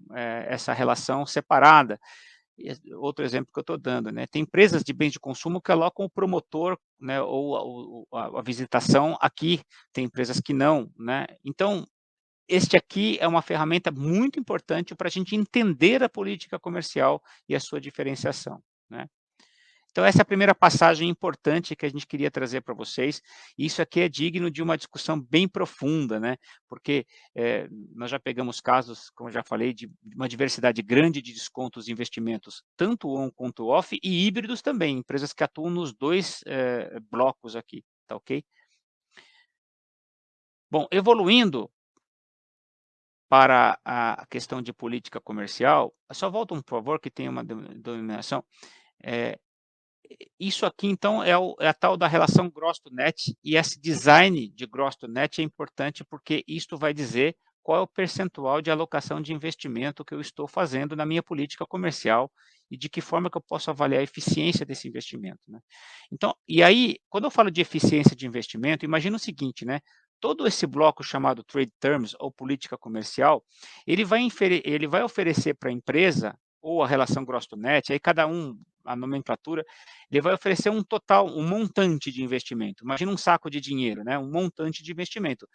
essa relação separada. Outro exemplo que eu estou dando, né? Tem empresas de bens de consumo que alocam o promotor, né, ou a visitação aqui, tem empresas que não, né? Então, este aqui é uma ferramenta muito importante para a gente entender a política comercial e a sua diferenciação, né? Então, essa é a primeira passagem importante que a gente queria trazer para vocês. Isso aqui é digno de uma discussão bem profunda, né? Porque nós já pegamos casos, como eu já falei, de uma diversidade grande de descontos e investimentos, tanto on quanto off, e híbridos também, empresas que atuam nos dois blocos aqui, tá ok? Bom, evoluindo para a questão de política comercial, só volta por favor, que tem uma denominação. Isso aqui, então, é a tal da relação gross to net, e esse design de gross to net é importante porque isto vai dizer qual é o percentual de alocação de investimento que eu estou fazendo na minha política comercial e de que forma que eu posso avaliar a eficiência desse investimento, né? Então, e aí, quando eu falo de eficiência de investimento, imagina o seguinte, né? Todo esse bloco chamado Trade Terms ou política comercial, ele vai oferecer para a empresa, ou a relação gross to net, aí cada um, a nomenclatura, ele vai oferecer um total, um montante de investimento. Imagina um saco de dinheiro, né? Um montante de investimento.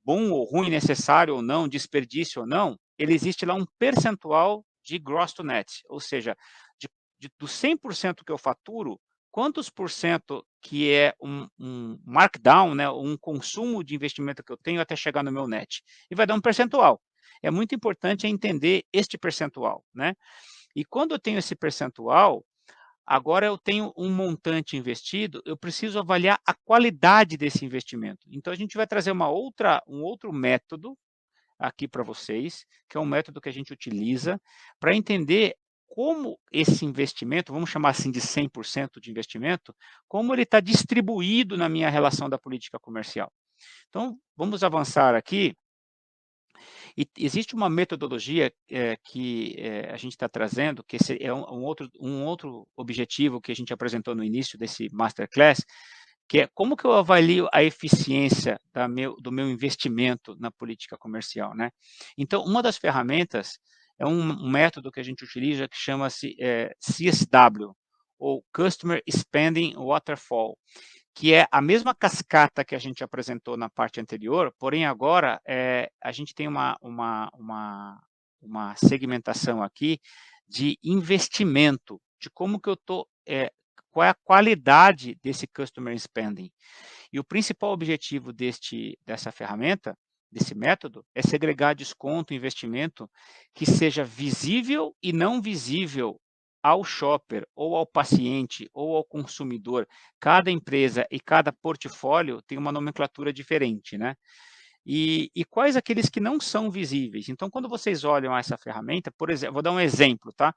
Bom ou ruim, necessário ou não, desperdício ou não, ele existe lá um percentual de gross to net, ou seja, do 100% que eu faturo, quantos por cento que é um markdown, né, um consumo de investimento que eu tenho até chegar no meu net? E vai dar um percentual. É muito importante entender este percentual, né? E quando eu tenho esse percentual, agora eu tenho um montante investido, eu preciso avaliar a qualidade desse investimento. Então, a gente vai trazer um outro método aqui para vocês, que é um método que a gente utiliza para entender como esse investimento, vamos chamar assim de 100% de investimento, como ele está distribuído na minha relação da política comercial. Então, vamos avançar aqui. E existe uma metodologia que a gente está trazendo, que esse é um outro objetivo que a gente apresentou no início desse Masterclass, que é como que eu avalio a eficiência do meu investimento na política comercial, né? Então, uma das ferramentas é um método que a gente utiliza que chama-se CSW, ou Customer Spending Waterfall, que é a mesma cascata que a gente apresentou na parte anterior, porém agora a gente tem uma segmentação aqui de investimento, de como que eu estou, qual é a qualidade desse customer spending. E o principal objetivo dessa ferramenta, desse método, é segregar desconto, investimento, que seja visível e não visível ao shopper, ou ao paciente, ou ao consumidor, cada empresa e cada portfólio tem uma nomenclatura diferente, né? E quais aqueles que não são visíveis? Então, quando vocês olham essa ferramenta, por exemplo, vou dar um exemplo, tá?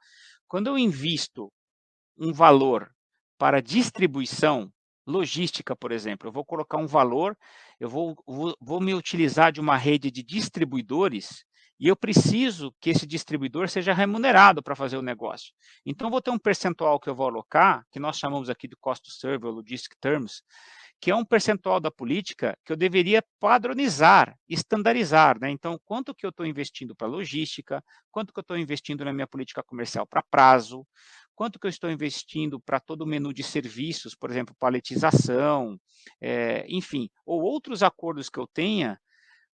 Quando eu invisto um valor para distribuição, logística, por exemplo, eu vou colocar um valor, eu vou me utilizar de uma rede de distribuidores e eu preciso que esse distribuidor seja remunerado para fazer o negócio. Então, eu vou ter um percentual que eu vou alocar, que nós chamamos aqui de cost to serve, ou logistic terms, que é um percentual da política que eu deveria padronizar, estandarizar, né? Então, quanto que eu estou investindo para logística, quanto que eu estou investindo na minha política comercial para prazo, quanto que eu estou investindo para todo o menu de serviços, por exemplo, paletização, enfim, ou outros acordos que eu tenha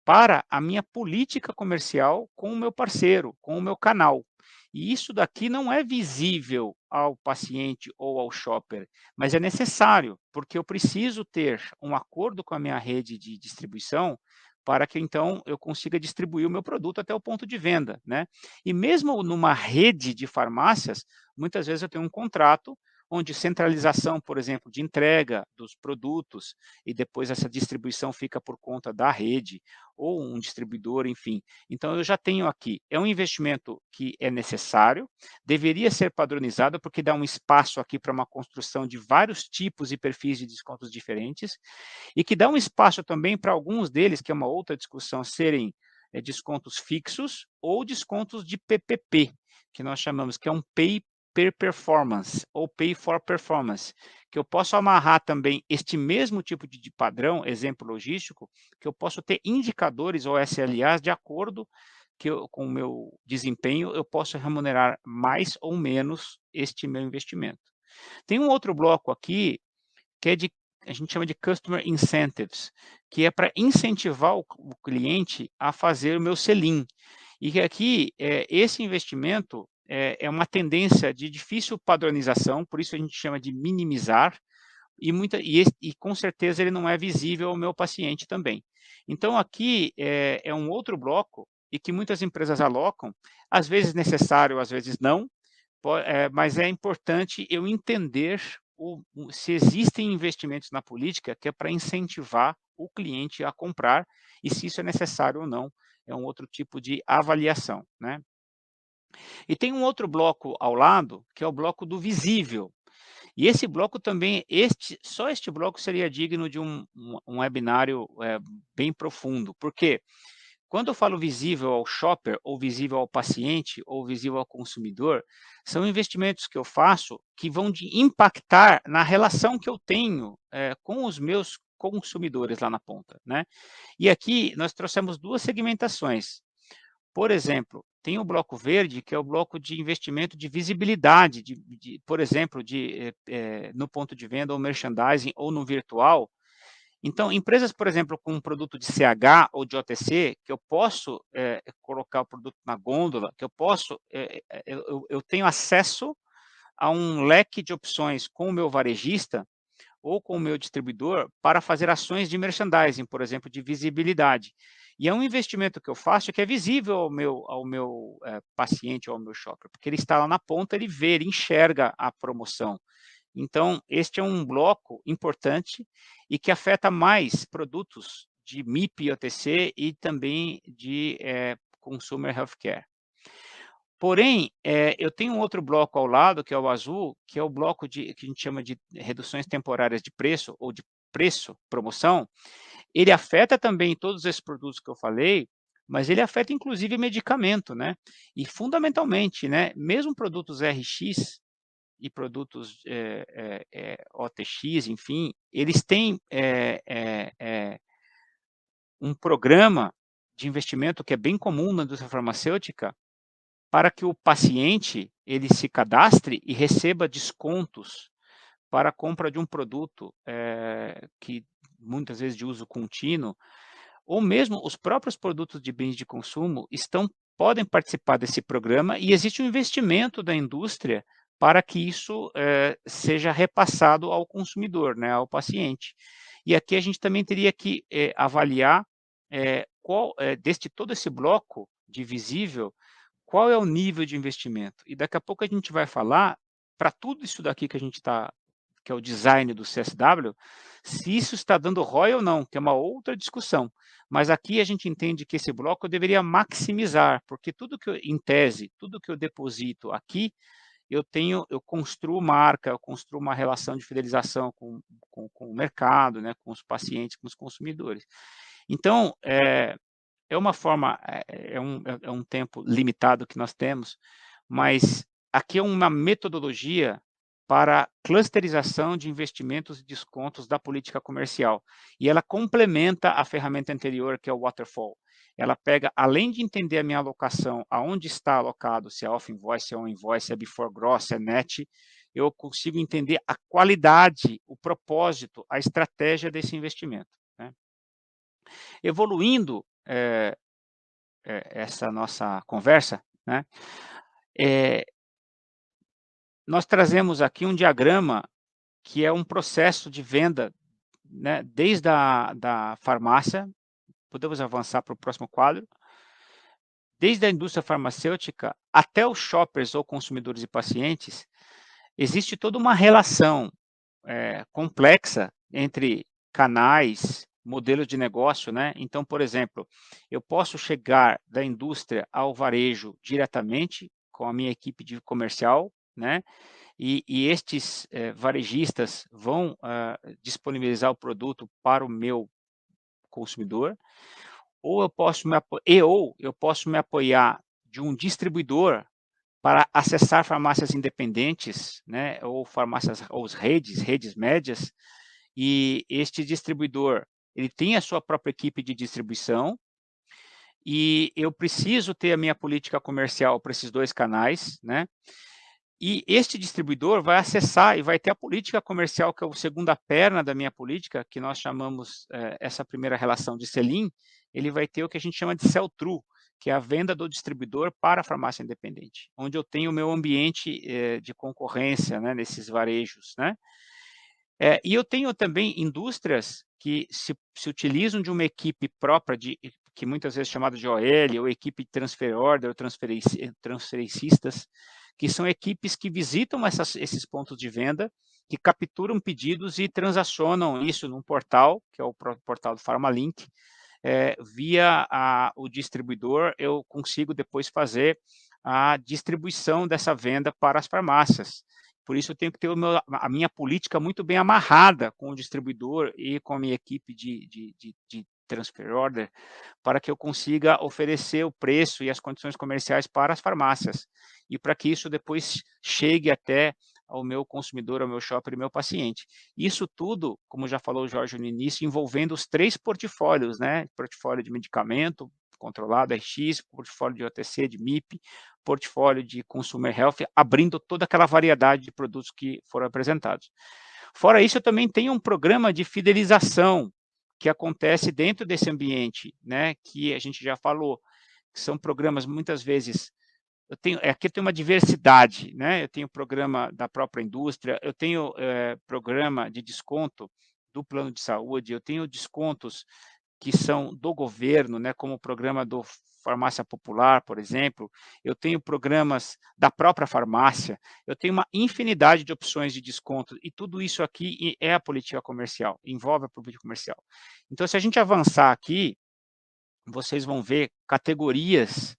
para a minha política comercial com o meu parceiro, com o meu canal. E isso daqui não é visível ao paciente ou ao shopper, mas é necessário, porque eu preciso ter um acordo com a minha rede de distribuição para que então eu consiga distribuir o meu produto até o ponto de venda, né? E mesmo numa rede de farmácias, muitas vezes eu tenho um contrato onde centralização, por exemplo, de entrega dos produtos e depois essa distribuição fica por conta da rede ou um distribuidor, enfim. Então, eu já tenho aqui, é um investimento que é necessário, deveria ser padronizado, porque dá um espaço aqui para uma construção de vários tipos e perfis de descontos diferentes, e que dá um espaço também para alguns deles, que é uma outra discussão, serem descontos fixos ou descontos de PPP, que nós chamamos, que é um Pay per Performance, ou Pay for Performance, que eu posso amarrar também este mesmo tipo de padrão, exemplo logístico, que eu posso ter indicadores ou SLAs de acordo com o meu desempenho, eu posso remunerar mais ou menos este meu investimento. Tem um outro bloco aqui, que é a gente chama de Customer Incentives, que é para incentivar o cliente a fazer o meu sell-in. E que aqui, esse investimento é uma tendência de difícil padronização, por isso a gente chama de minimizar, e com certeza ele não é visível ao meu paciente também. Então, aqui é um outro bloco, e que muitas empresas alocam, às vezes necessário, às vezes não, mas é importante eu entender se existem investimentos na política que é para incentivar o cliente a comprar, e se isso é necessário ou não, é um outro tipo de avaliação, né? E tem um outro bloco ao lado, que é o bloco do visível. E esse bloco também, só este bloco seria digno de um webinário bem profundo, porque quando eu falo visível ao shopper, ou visível ao paciente, ou visível ao consumidor, são investimentos que eu faço que vão impactar na relação que eu tenho com os meus consumidores lá na ponta, né? E aqui nós trouxemos duas segmentações. Por exemplo, tem o bloco verde, que é o bloco de investimento de visibilidade, por exemplo, no ponto de venda, ou merchandising, ou no virtual. Então, empresas, por exemplo, com um produto de CH ou de OTC, que eu posso colocar o produto na gôndola, que eu tenho acesso a um leque de opções com o meu varejista ou com o meu distribuidor para fazer ações de merchandising, por exemplo, de visibilidade. E é um investimento que eu faço que é visível ao meu paciente ou ao meu shopper, porque ele está lá na ponta, ele vê, ele enxerga a promoção. Então, este é um bloco importante e que afeta mais produtos de MIP e OTC e também de Consumer Healthcare. Porém, eu tenho um outro bloco ao lado, que é o azul, que é o bloco que a gente chama de reduções temporárias de preço, ou de preço, promoção. Ele afeta também todos esses produtos que eu falei, mas ele afeta inclusive medicamento, né? E fundamentalmente, né, mesmo produtos RX e produtos OTX, enfim, eles têm um programa de investimento que é bem comum na indústria farmacêutica, para que o paciente ele se cadastre e receba descontos para a compra de um produto que muitas vezes de uso contínuo, ou mesmo os próprios produtos de bens de consumo podem participar desse programa, e existe um investimento da indústria para que isso seja repassado ao consumidor, né, ao paciente. E aqui a gente também teria que avaliar todo esse bloco de visível, qual é o nível de investimento. E daqui a pouco a gente vai falar, para tudo isso daqui que a gente está, que é o design do CSW, se isso está dando ROI ou não, que é uma outra discussão. Mas aqui a gente entende que esse bloco eu deveria maximizar, porque tudo que eu, em tese, tudo que eu deposito aqui, eu construo marca, eu construo uma relação de fidelização com o mercado, né, com os pacientes, com os consumidores. Então, é uma forma, é um tempo limitado que nós temos, mas aqui é uma metodologia para clusterização de investimentos e descontos da política comercial. E ela complementa a ferramenta anterior, que é o Waterfall. Ela pega, além de entender a minha alocação, aonde está alocado, se é off-invoice, se é on-invoice, se é before gross, se é net, eu consigo entender a qualidade, o propósito, a estratégia desse investimento, né? Evoluindo essa nossa conversa, né? Nós trazemos aqui um diagrama que é um processo de venda, né, desde da farmácia, podemos avançar para o próximo quadro, desde a indústria farmacêutica até os shoppers ou consumidores e pacientes, existe toda uma relação complexa entre canais, modelos de negócio, né? Então, por exemplo, eu posso chegar da indústria ao varejo diretamente com a minha equipe de comercial, né? E estes varejistas vão disponibilizar o produto para o meu consumidor, ou eu posso me apoiar de um distribuidor para acessar farmácias independentes, né, ou farmácias, ou redes médias, e este distribuidor, ele tem a sua própria equipe de distribuição, e eu preciso ter a minha política comercial para esses dois canais, né, e este distribuidor vai acessar e vai ter a política comercial, que é a segunda perna da minha política, que nós chamamos essa primeira relação de sell-in, ele vai ter o que a gente chama de sell-through, que é a venda do distribuidor para a farmácia independente, onde eu tenho o meu ambiente de concorrência, né, nesses varejos, né? E eu tenho também indústrias que se utilizam de uma equipe própria, que muitas vezes é chamada de OL, ou equipe de transfer order, ou transferencistas, que são equipes que visitam esses pontos de venda, que capturam pedidos e transacionam isso num portal, que é o portal do PharmaLink, via o distribuidor, eu consigo depois fazer a distribuição dessa venda para as farmácias. Por isso, eu tenho que ter a minha política muito bem amarrada com o distribuidor e com a minha equipe de transfer order, para que eu consiga oferecer o preço e as condições comerciais para as farmácias, e para que isso depois chegue até ao meu consumidor, ao meu shopper e ao meu paciente. Isso tudo, como já falou o Jorge no início, envolvendo os 3 portfólios, né? Portfólio de medicamento controlado, RX, portfólio de OTC, de MIP, portfólio de Consumer Health, abrindo toda aquela variedade de produtos que foram apresentados. Fora isso, eu também tenho um programa de fidelização que acontece dentro desse ambiente, né? Que a gente já falou, que são programas muitas vezes aqui eu tenho uma diversidade, né? Eu tenho programa da própria indústria, eu tenho programa de desconto do plano de saúde, eu tenho descontos que são do governo, né? Como o programa do Farmácia Popular, por exemplo, eu tenho programas da própria farmácia, eu tenho uma infinidade de opções de desconto, e tudo isso aqui é a política comercial, envolve a política comercial. Então, se a gente avançar aqui, vocês vão ver categorias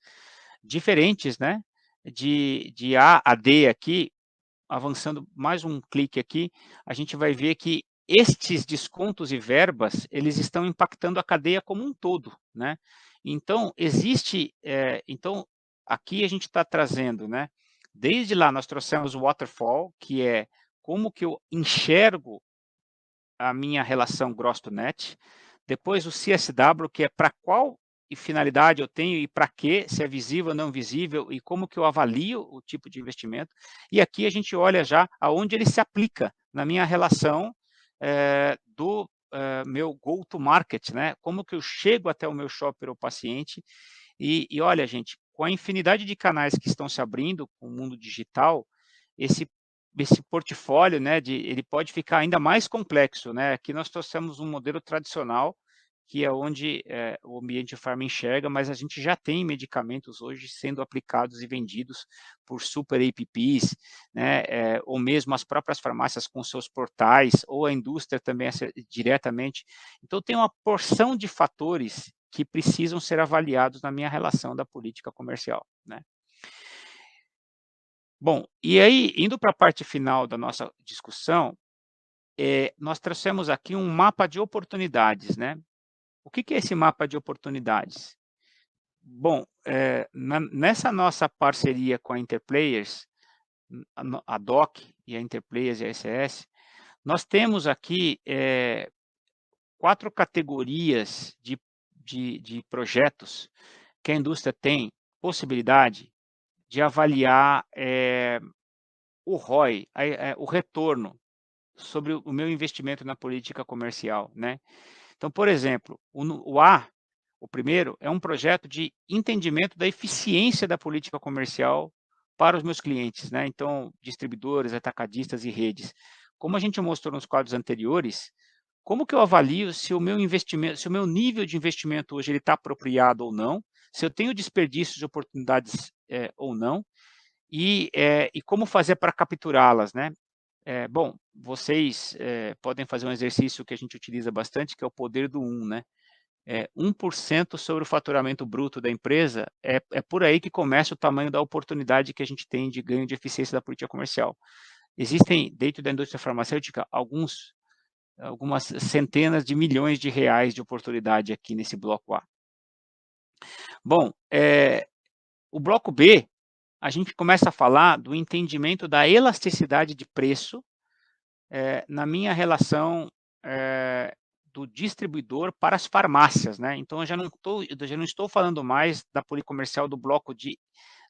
diferentes, né? De A a D aqui, avançando mais um clique aqui, a gente vai ver que estes descontos e verbas, eles estão impactando a cadeia como um todo, né? Então, então, aqui a gente está trazendo, né? Desde lá nós trouxemos o Waterfall, que é como que eu enxergo a minha relação gross to net, depois o CSW, que é para qual finalidade eu tenho e para que, se é visível ou não visível, e como que eu avalio o tipo de investimento. E aqui a gente olha já aonde ele se aplica na minha relação do meu go-to-market, né? Como que eu chego até o meu shopper ou paciente. E olha, gente, com a infinidade de canais que estão se abrindo com o mundo digital, esse portfólio, né, ele pode ficar ainda mais complexo, né? Aqui nós trouxemos um modelo tradicional, que é onde o ambiente farma enxerga, mas a gente já tem medicamentos hoje sendo aplicados e vendidos por super APPs, né, ou mesmo as próprias farmácias com seus portais, ou a indústria também diretamente. Então, tem uma porção de fatores que precisam ser avaliados na minha relação da política comercial, né? Bom, e aí, indo para a parte final da nossa discussão, nós trouxemos aqui um mapa de oportunidades, né? O que é esse mapa de oportunidades? Bom, nessa nossa parceria com a Interplayers, a DOC e a Interplayers e a ECS, nós temos aqui 4 categorias de projetos que a indústria tem possibilidade de avaliar o ROI, o retorno sobre o meu investimento na política comercial, né? Então, por exemplo, o primeiro, é um projeto de entendimento da eficiência da política comercial para os meus clientes, né? Então, distribuidores, atacadistas e redes. Como a gente mostrou nos quadros anteriores, como que eu avalio se o meu investimento, se o meu nível de investimento hoje ele está apropriado ou não, se eu tenho desperdício de oportunidades ou não, e como fazer para capturá-las, né? Bom, vocês podem fazer um exercício que a gente utiliza bastante, que é o poder do 1, né? 1% sobre o faturamento bruto da empresa, é por aí que começa o tamanho da oportunidade que a gente tem de ganho de eficiência da política comercial. Existem, dentro da indústria farmacêutica, algumas centenas de milhões de reais de oportunidade aqui nesse bloco A. Bom, o bloco B, a gente começa a falar do entendimento da elasticidade de preço na minha relação do distribuidor para as farmácias, né? Então, eu já não estou falando mais da política comercial do bloco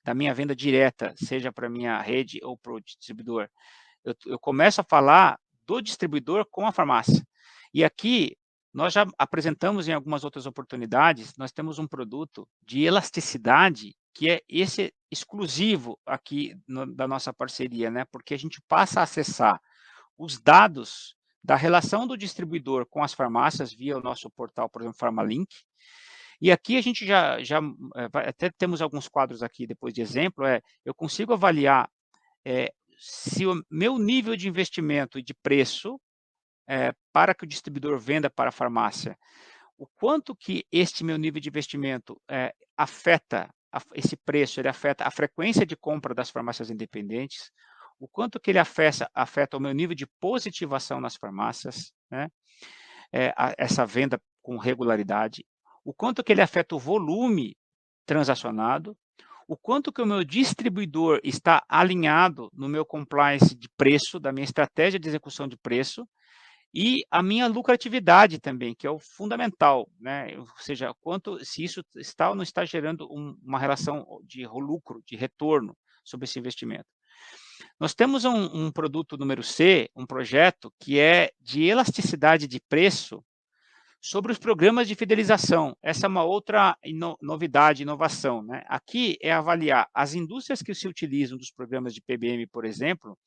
da minha venda direta, seja para a minha rede ou para o distribuidor. Eu começo a falar do distribuidor com a farmácia. E aqui, nós já apresentamos em algumas outras oportunidades, nós temos um produto de elasticidade que é esse exclusivo aqui da nossa parceria, né? Porque a gente passa a acessar os dados da relação do distribuidor com as farmácias via o nosso portal, por exemplo, PharmaLink. E aqui a gente já até temos alguns quadros aqui depois de exemplo, eu consigo avaliar se o meu nível de investimento e de preço para que o distribuidor venda para a farmácia, o quanto que este meu nível de investimento afeta esse preço, ele afeta a frequência de compra das farmácias independentes, o quanto que ele afeta o meu nível de positivação nas farmácias, né? Essa venda com regularidade, o quanto que ele afeta o volume transacionado, o quanto que o meu distribuidor está alinhado no meu compliance de preço, da minha estratégia de execução de preço, e a minha lucratividade também, que é o fundamental, né? Ou seja, se isso está ou não está gerando uma relação de lucro, de retorno sobre esse investimento. Nós temos um produto número C, um projeto que é de elasticidade de preço sobre os programas de fidelização. Essa é uma outra novidade, inovação, né? Aqui é avaliar as indústrias que se utilizam dos programas de PBM, por exemplo,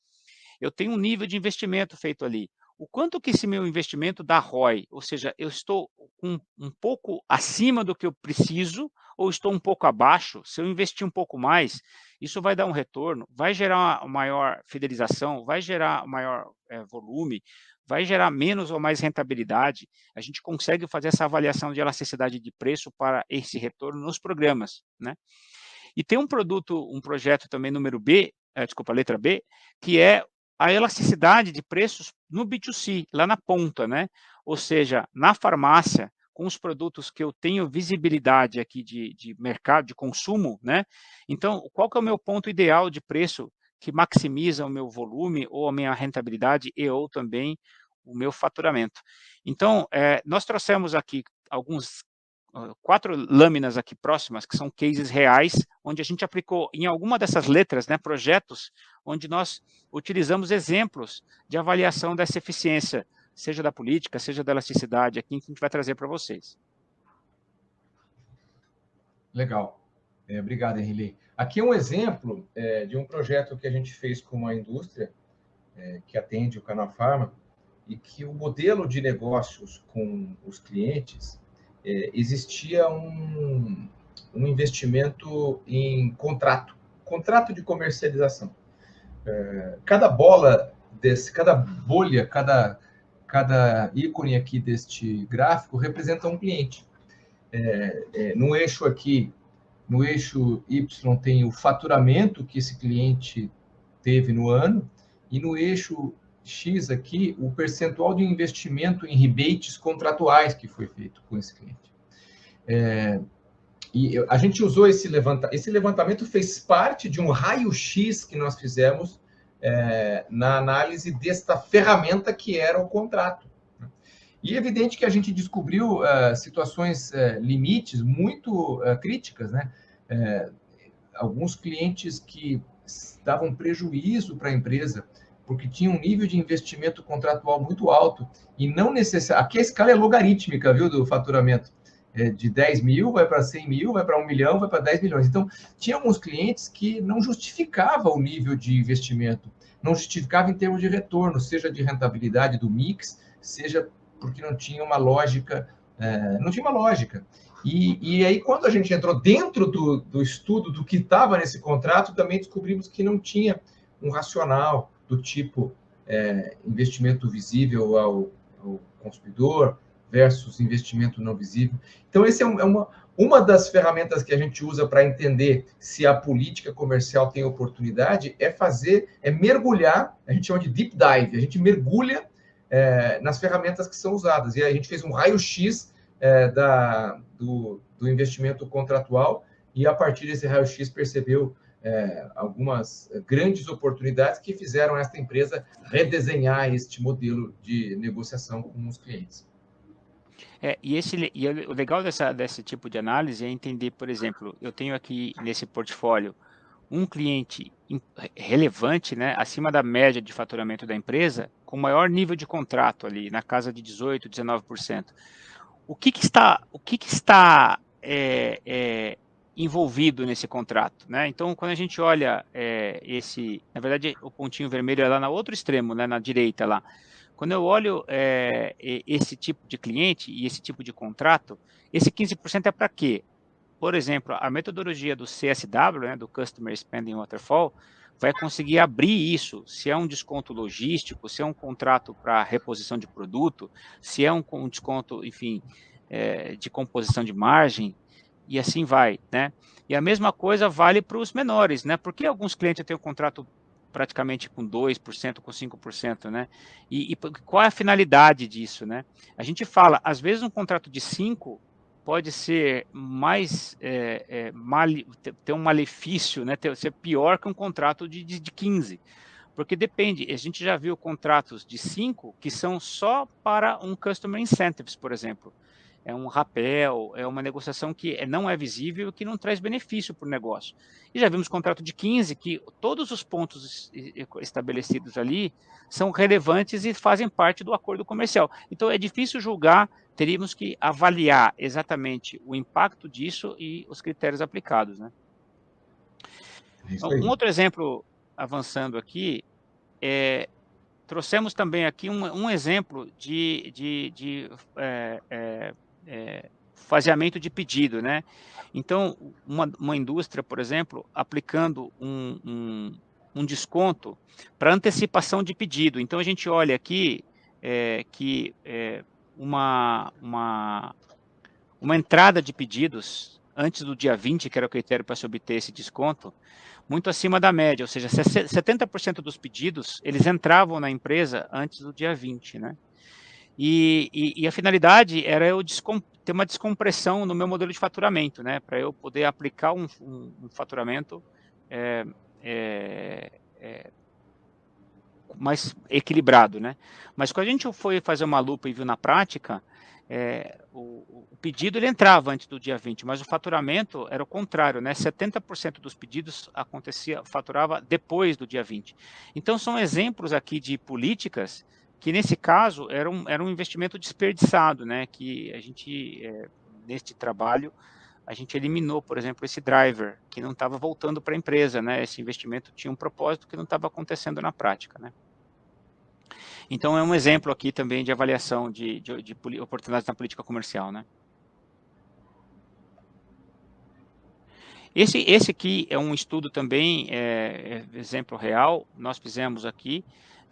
eu tenho um nível de investimento feito ali. O quanto que esse meu investimento dá ROI, ou seja, eu estou um pouco acima do que eu preciso ou estou um pouco abaixo, se eu investir um pouco mais, isso vai dar um retorno, vai gerar uma maior fidelização, vai gerar maior volume, vai gerar menos ou mais rentabilidade. A gente consegue fazer essa avaliação de elasticidade de preço para esse retorno nos programas, né? E tem um projeto também número B, letra B, que é a elasticidade de preços no B2C, lá na ponta, né? Ou seja, na farmácia, com os produtos que eu tenho visibilidade aqui de mercado, de consumo, né? Então, qual que é o meu ponto ideal de preço que maximiza o meu volume ou a minha rentabilidade e ou também o meu faturamento? Então, nós trouxemos aqui alguns 4 lâminas aqui próximas, que são cases reais, onde a gente aplicou em alguma dessas letras, né, projetos, onde nós utilizamos exemplos de avaliação dessa eficiência, seja da política, seja da elasticidade, aqui que a gente vai trazer para vocês. Legal. Obrigado, Henrique. Aqui é um exemplo de um projeto que a gente fez com uma indústria que atende o Canal Farma e que o modelo de negócios com os clientes existia um investimento em contrato de comercialização. Cada bola cada bolha, cada ícone aqui deste gráfico representa um cliente. No eixo aqui, no eixo Y tem o faturamento que esse cliente teve no ano, e no eixo X aqui, o percentual de investimento em rebates contratuais que foi feito com esse cliente. E a gente usou esse levantamento, fez parte de um raio-x que nós fizemos na análise desta ferramenta que era o contrato. E é evidente que a gente descobriu situações limites muito críticas, né? Alguns clientes que davam prejuízo para a empresa, porque tinham um nível de investimento contratual muito alto, e não necessariamente... Aqui a escala é logarítmica, viu, do faturamento. De 10 mil, vai para 100 mil, vai para 1 milhão, vai para 10 milhões. Então, tinha alguns clientes que não justificava o nível de investimento, não justificava em termos de retorno, seja de rentabilidade do mix, seja porque não tinha uma lógica, E aí, quando a gente entrou dentro do estudo do que estava nesse contrato, também descobrimos que não tinha um racional do tipo investimento visível ao consumidor versus investimento não visível. Então, essa é uma das ferramentas que a gente usa para entender se a política comercial tem oportunidade, é mergulhar, a gente chama de deep dive, a gente mergulha nas ferramentas que são usadas. E aí a gente fez um raio-x do investimento contratual, e a partir desse raio-x percebeu algumas grandes oportunidades que fizeram esta empresa redesenhar este modelo de negociação com os clientes. O legal desse tipo de análise é entender, por exemplo, eu tenho aqui nesse portfólio um cliente relevante, né, acima da média de faturamento da empresa, com maior nível de contrato ali, na casa de 18%, 19%. O que está envolvido nesse contrato, né? Então, quando a gente olha na verdade, o pontinho vermelho é lá no outro extremo, né, na direita lá. Quando eu olho esse tipo de cliente e esse tipo de contrato, esse 15% é para quê? Por exemplo, a metodologia do CSW, né, do Customer Spending Waterfall, vai conseguir abrir isso, se é um desconto logístico, se é um contrato para reposição de produto, se é um desconto, enfim, de composição de margem, e assim vai, né? E a mesma coisa vale para os menores, né? Porque alguns clientes têm um contrato praticamente com 2%, com 5%, né? E qual é a finalidade disso, né? A gente fala, às vezes um contrato de 5% pode ser mais, ter um malefício, né? Ser pior que um contrato de 15%. Porque depende, a gente já viu contratos de 5% que são só para um Customer Incentives, por exemplo. É um rapel, é uma negociação que não é visível e que não traz benefício para o negócio. E já vimos contrato de 15%, que todos os pontos estabelecidos ali são relevantes e fazem parte do acordo comercial. Então, é difícil julgar, teríamos que avaliar exatamente o impacto disso e os critérios aplicados, né? Então, um outro exemplo, avançando aqui, trouxemos também aqui um exemplo de faseamento de pedido, né? Então, uma indústria, por exemplo, aplicando um desconto para antecipação de pedido. Então, a gente olha aqui que uma entrada de pedidos antes do dia 20, que era o critério para se obter esse desconto, muito acima da média, ou seja, 70% dos pedidos, eles entravam na empresa antes do dia 20, né? E a finalidade era eu ter uma descompressão no meu modelo de faturamento, né? Para eu poder aplicar um faturamento mais equilibrado, né? Mas quando a gente foi fazer uma lupa e viu na prática, o pedido ele entrava antes do dia 20, mas o faturamento era o contrário, né? 70% dos pedidos faturava depois do dia 20. Então, são exemplos aqui de políticas que, nesse caso, era um investimento desperdiçado, né? Que a gente, neste trabalho, a gente eliminou, por exemplo, esse driver, que não estava voltando para a empresa, né? Esse investimento tinha um propósito que não estava acontecendo na prática, né? Então, é um exemplo aqui também de avaliação de oportunidades na política comercial, né? Esse aqui é um estudo também, exemplo real, nós fizemos aqui,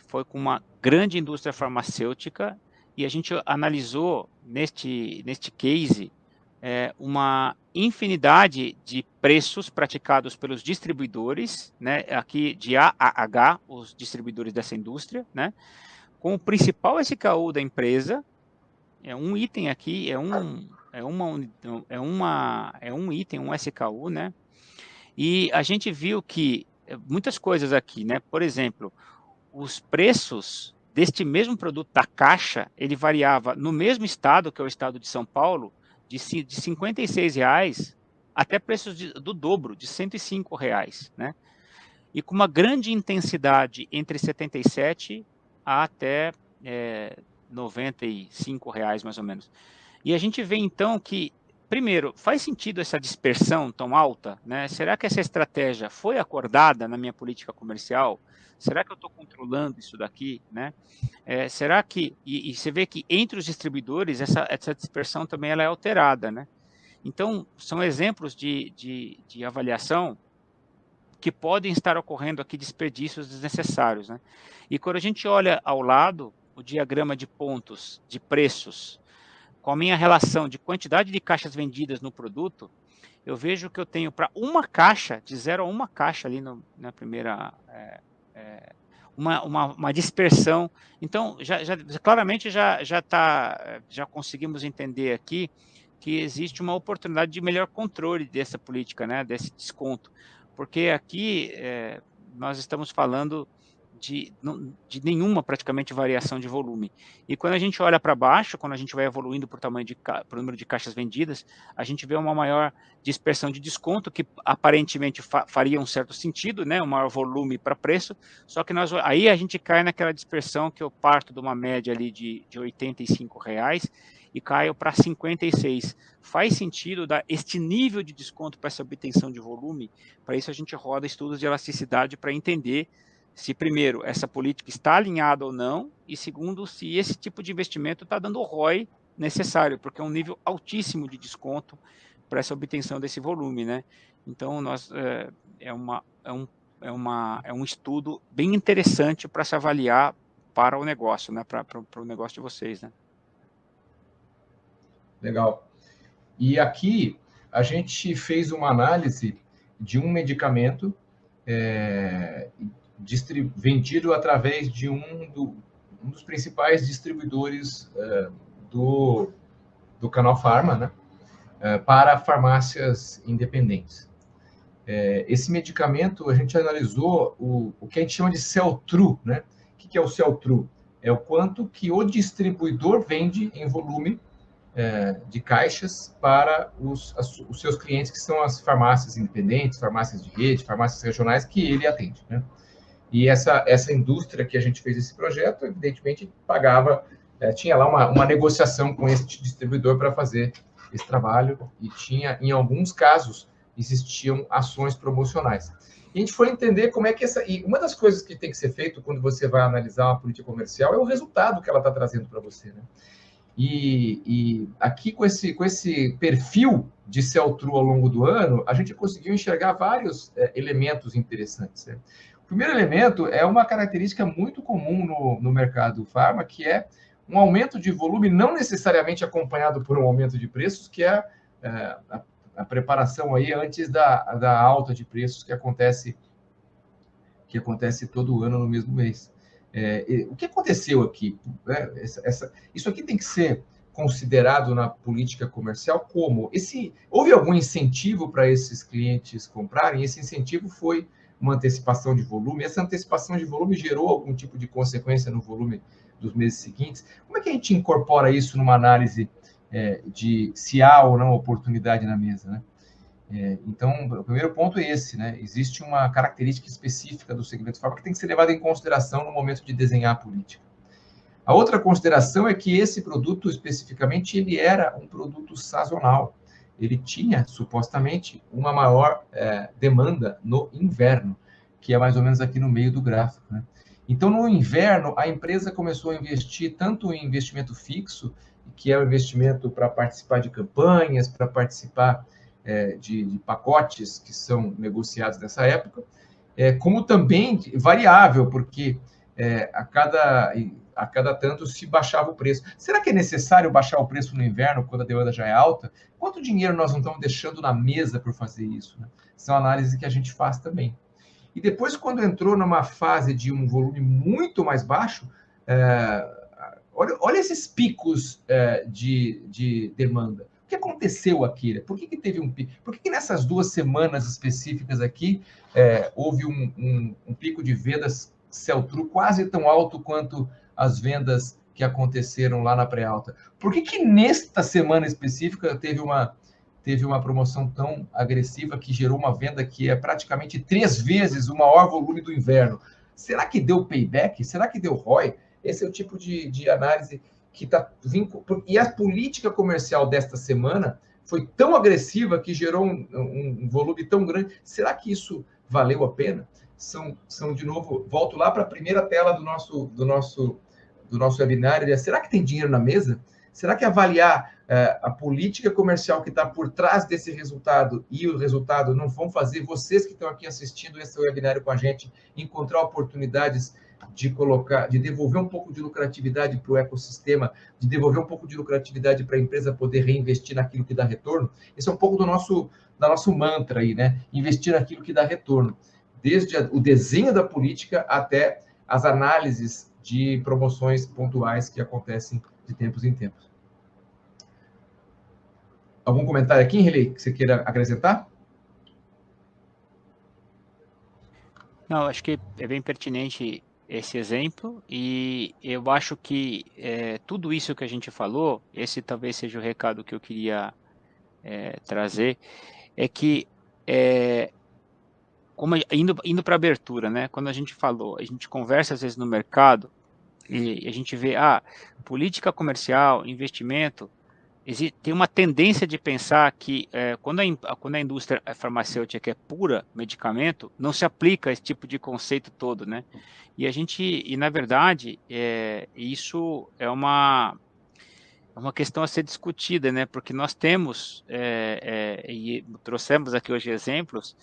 foi com uma grande indústria farmacêutica, e a gente analisou neste case uma infinidade de preços praticados pelos distribuidores, né, aqui de A a H, os distribuidores dessa indústria, né, com o principal SKU da empresa, um item aqui, um item, um SKU, né, e a gente viu que muitas coisas aqui, né, por exemplo, os preços deste mesmo produto da caixa, ele variava no mesmo estado, que é o estado de São Paulo, de R$ 56 até preços do dobro, de R$ 105, né? E com uma grande intensidade entre 77 até R$ 95, mais ou menos. E a gente vê, então, que, primeiro, faz sentido essa dispersão tão alta, né? Será que essa estratégia foi acordada na minha política comercial? Será que eu estou controlando isso daqui, né? Será que... E você vê que entre os distribuidores, essa dispersão também ela é alterada, né? Então, são exemplos de avaliação que podem estar ocorrendo aqui desperdícios desnecessários, né? E quando a gente olha ao lado, o diagrama de pontos de preços, com a minha relação de quantidade de caixas vendidas no produto, eu vejo que eu tenho para uma caixa, de 0 a 1 caixa ali na primeira... uma dispersão. Então, claramente já conseguimos entender aqui que existe uma oportunidade de melhor controle dessa política, né, desse desconto, porque aqui nós estamos falando de nenhuma praticamente variação de volume. E quando a gente olha para baixo, quando a gente vai evoluindo por número de caixas vendidas, a gente vê uma maior dispersão de desconto, que aparentemente faria um certo sentido, né, um maior volume para preço, só que aí a gente cai naquela dispersão que eu parto de uma média ali de R$ 85 e caio para 56. Faz sentido dar este nível de desconto para essa obtenção de volume? Para isso a gente roda estudos de elasticidade para entender se, primeiro, essa política está alinhada ou não, e segundo, se esse tipo de investimento está dando o ROI necessário, porque é um nível altíssimo de desconto para essa obtenção desse volume, né? Então, é um estudo bem interessante para se avaliar para o negócio, né? Para o negócio de vocês, né? Legal. E aqui a gente fez uma análise de um medicamento vendido através de um dos principais distribuidores do Canal Farma, né, para farmácias independentes. Esse medicamento, a gente analisou o que a gente chama de sell-through, né? O que é o sell-through? É o quanto que o distribuidor vende em volume de caixas para os seus clientes, que são as farmácias independentes, farmácias de rede, farmácias regionais que ele atende, né? E essa indústria que a gente fez esse projeto, evidentemente, pagava, tinha lá uma negociação com esse distribuidor para fazer esse trabalho, e tinha, em alguns casos, existiam ações promocionais. E a gente foi entender como é que e uma das coisas que tem que ser feito quando você vai analisar uma política comercial é o resultado que ela está trazendo para você, né? E aqui, com esse perfil de sell-through ao longo do ano, a gente conseguiu enxergar vários elementos interessantes, né? O primeiro elemento é uma característica muito comum no mercado farma, que é um aumento de volume não necessariamente acompanhado por um aumento de preços, que é a preparação aí antes da alta de preços que acontece todo ano no mesmo mês. O que aconteceu aqui? Isso aqui tem que ser considerado na política comercial como? Houve algum incentivo para esses clientes comprarem? Esse incentivo foi uma antecipação de volume. Essa antecipação de volume gerou algum tipo de consequência no volume dos meses seguintes? Como é que a gente incorpora isso numa análise de se há ou não oportunidade na mesa, né? Então, o primeiro ponto é esse, né? Existe uma característica específica do segmento farma que tem que ser levada em consideração no momento de desenhar a política. A outra consideração é que esse produto, especificamente, ele era um produto sazonal. Ele tinha, supostamente, uma maior demanda no inverno, que é mais ou menos aqui no meio do gráfico, né? Então, no inverno, a empresa começou a investir tanto em investimento fixo, que é o investimento para participar de campanhas, para participar de pacotes que são negociados nessa época, como também variável, porque a cada tanto se baixava o preço. Será que é necessário baixar o preço no inverno, quando a demanda já é alta? Quanto dinheiro nós não estamos deixando na mesa por fazer isso, né? São análises que a gente faz também. E depois, quando entrou numa fase de um volume muito mais baixo, olha esses picos de demanda. O que aconteceu aqui? Por que teve um pico? Por que nessas 2 semanas específicas aqui houve um pico de vendas sell-through quase tão alto quanto as vendas que aconteceram lá na pré-alta? Por que nesta semana específica teve uma promoção tão agressiva que gerou uma venda que é praticamente 3 vezes o maior volume do inverno? Será que deu payback? Será que deu ROI? Esse é o tipo de análise que está vindo. E a política comercial desta semana foi tão agressiva que gerou um volume tão grande. Será que isso valeu a pena? São de novo, volto lá para a primeira tela do nosso webinar. Será que tem dinheiro na mesa? Será que avaliar a política comercial que está por trás desse resultado e o resultado não vão fazer vocês que estão aqui assistindo esse webinário com a gente encontrar oportunidades de devolver um pouco de lucratividade para o ecossistema, de devolver um pouco de lucratividade para a empresa poder reinvestir naquilo que dá retorno? Esse é um pouco do nosso mantra aí, né? Investir naquilo que dá retorno. Desde o desenho da política até as análises de promoções pontuais que acontecem de tempos em tempos. Algum comentário aqui, Riley, que você queira acrescentar? Não, acho que é bem pertinente esse exemplo, e eu acho que tudo isso que a gente falou, esse talvez seja o recado que eu queria trazer, é que como indo para a abertura, né? Quando a gente falou, a gente conversa às vezes no mercado e a gente vê, política comercial, investimento, tem uma tendência de pensar que quando a indústria farmacêutica é pura medicamento, não se aplica esse tipo de conceito todo, né? E na verdade, isso é uma questão a ser discutida, né? Porque nós temos, e trouxemos aqui hoje exemplos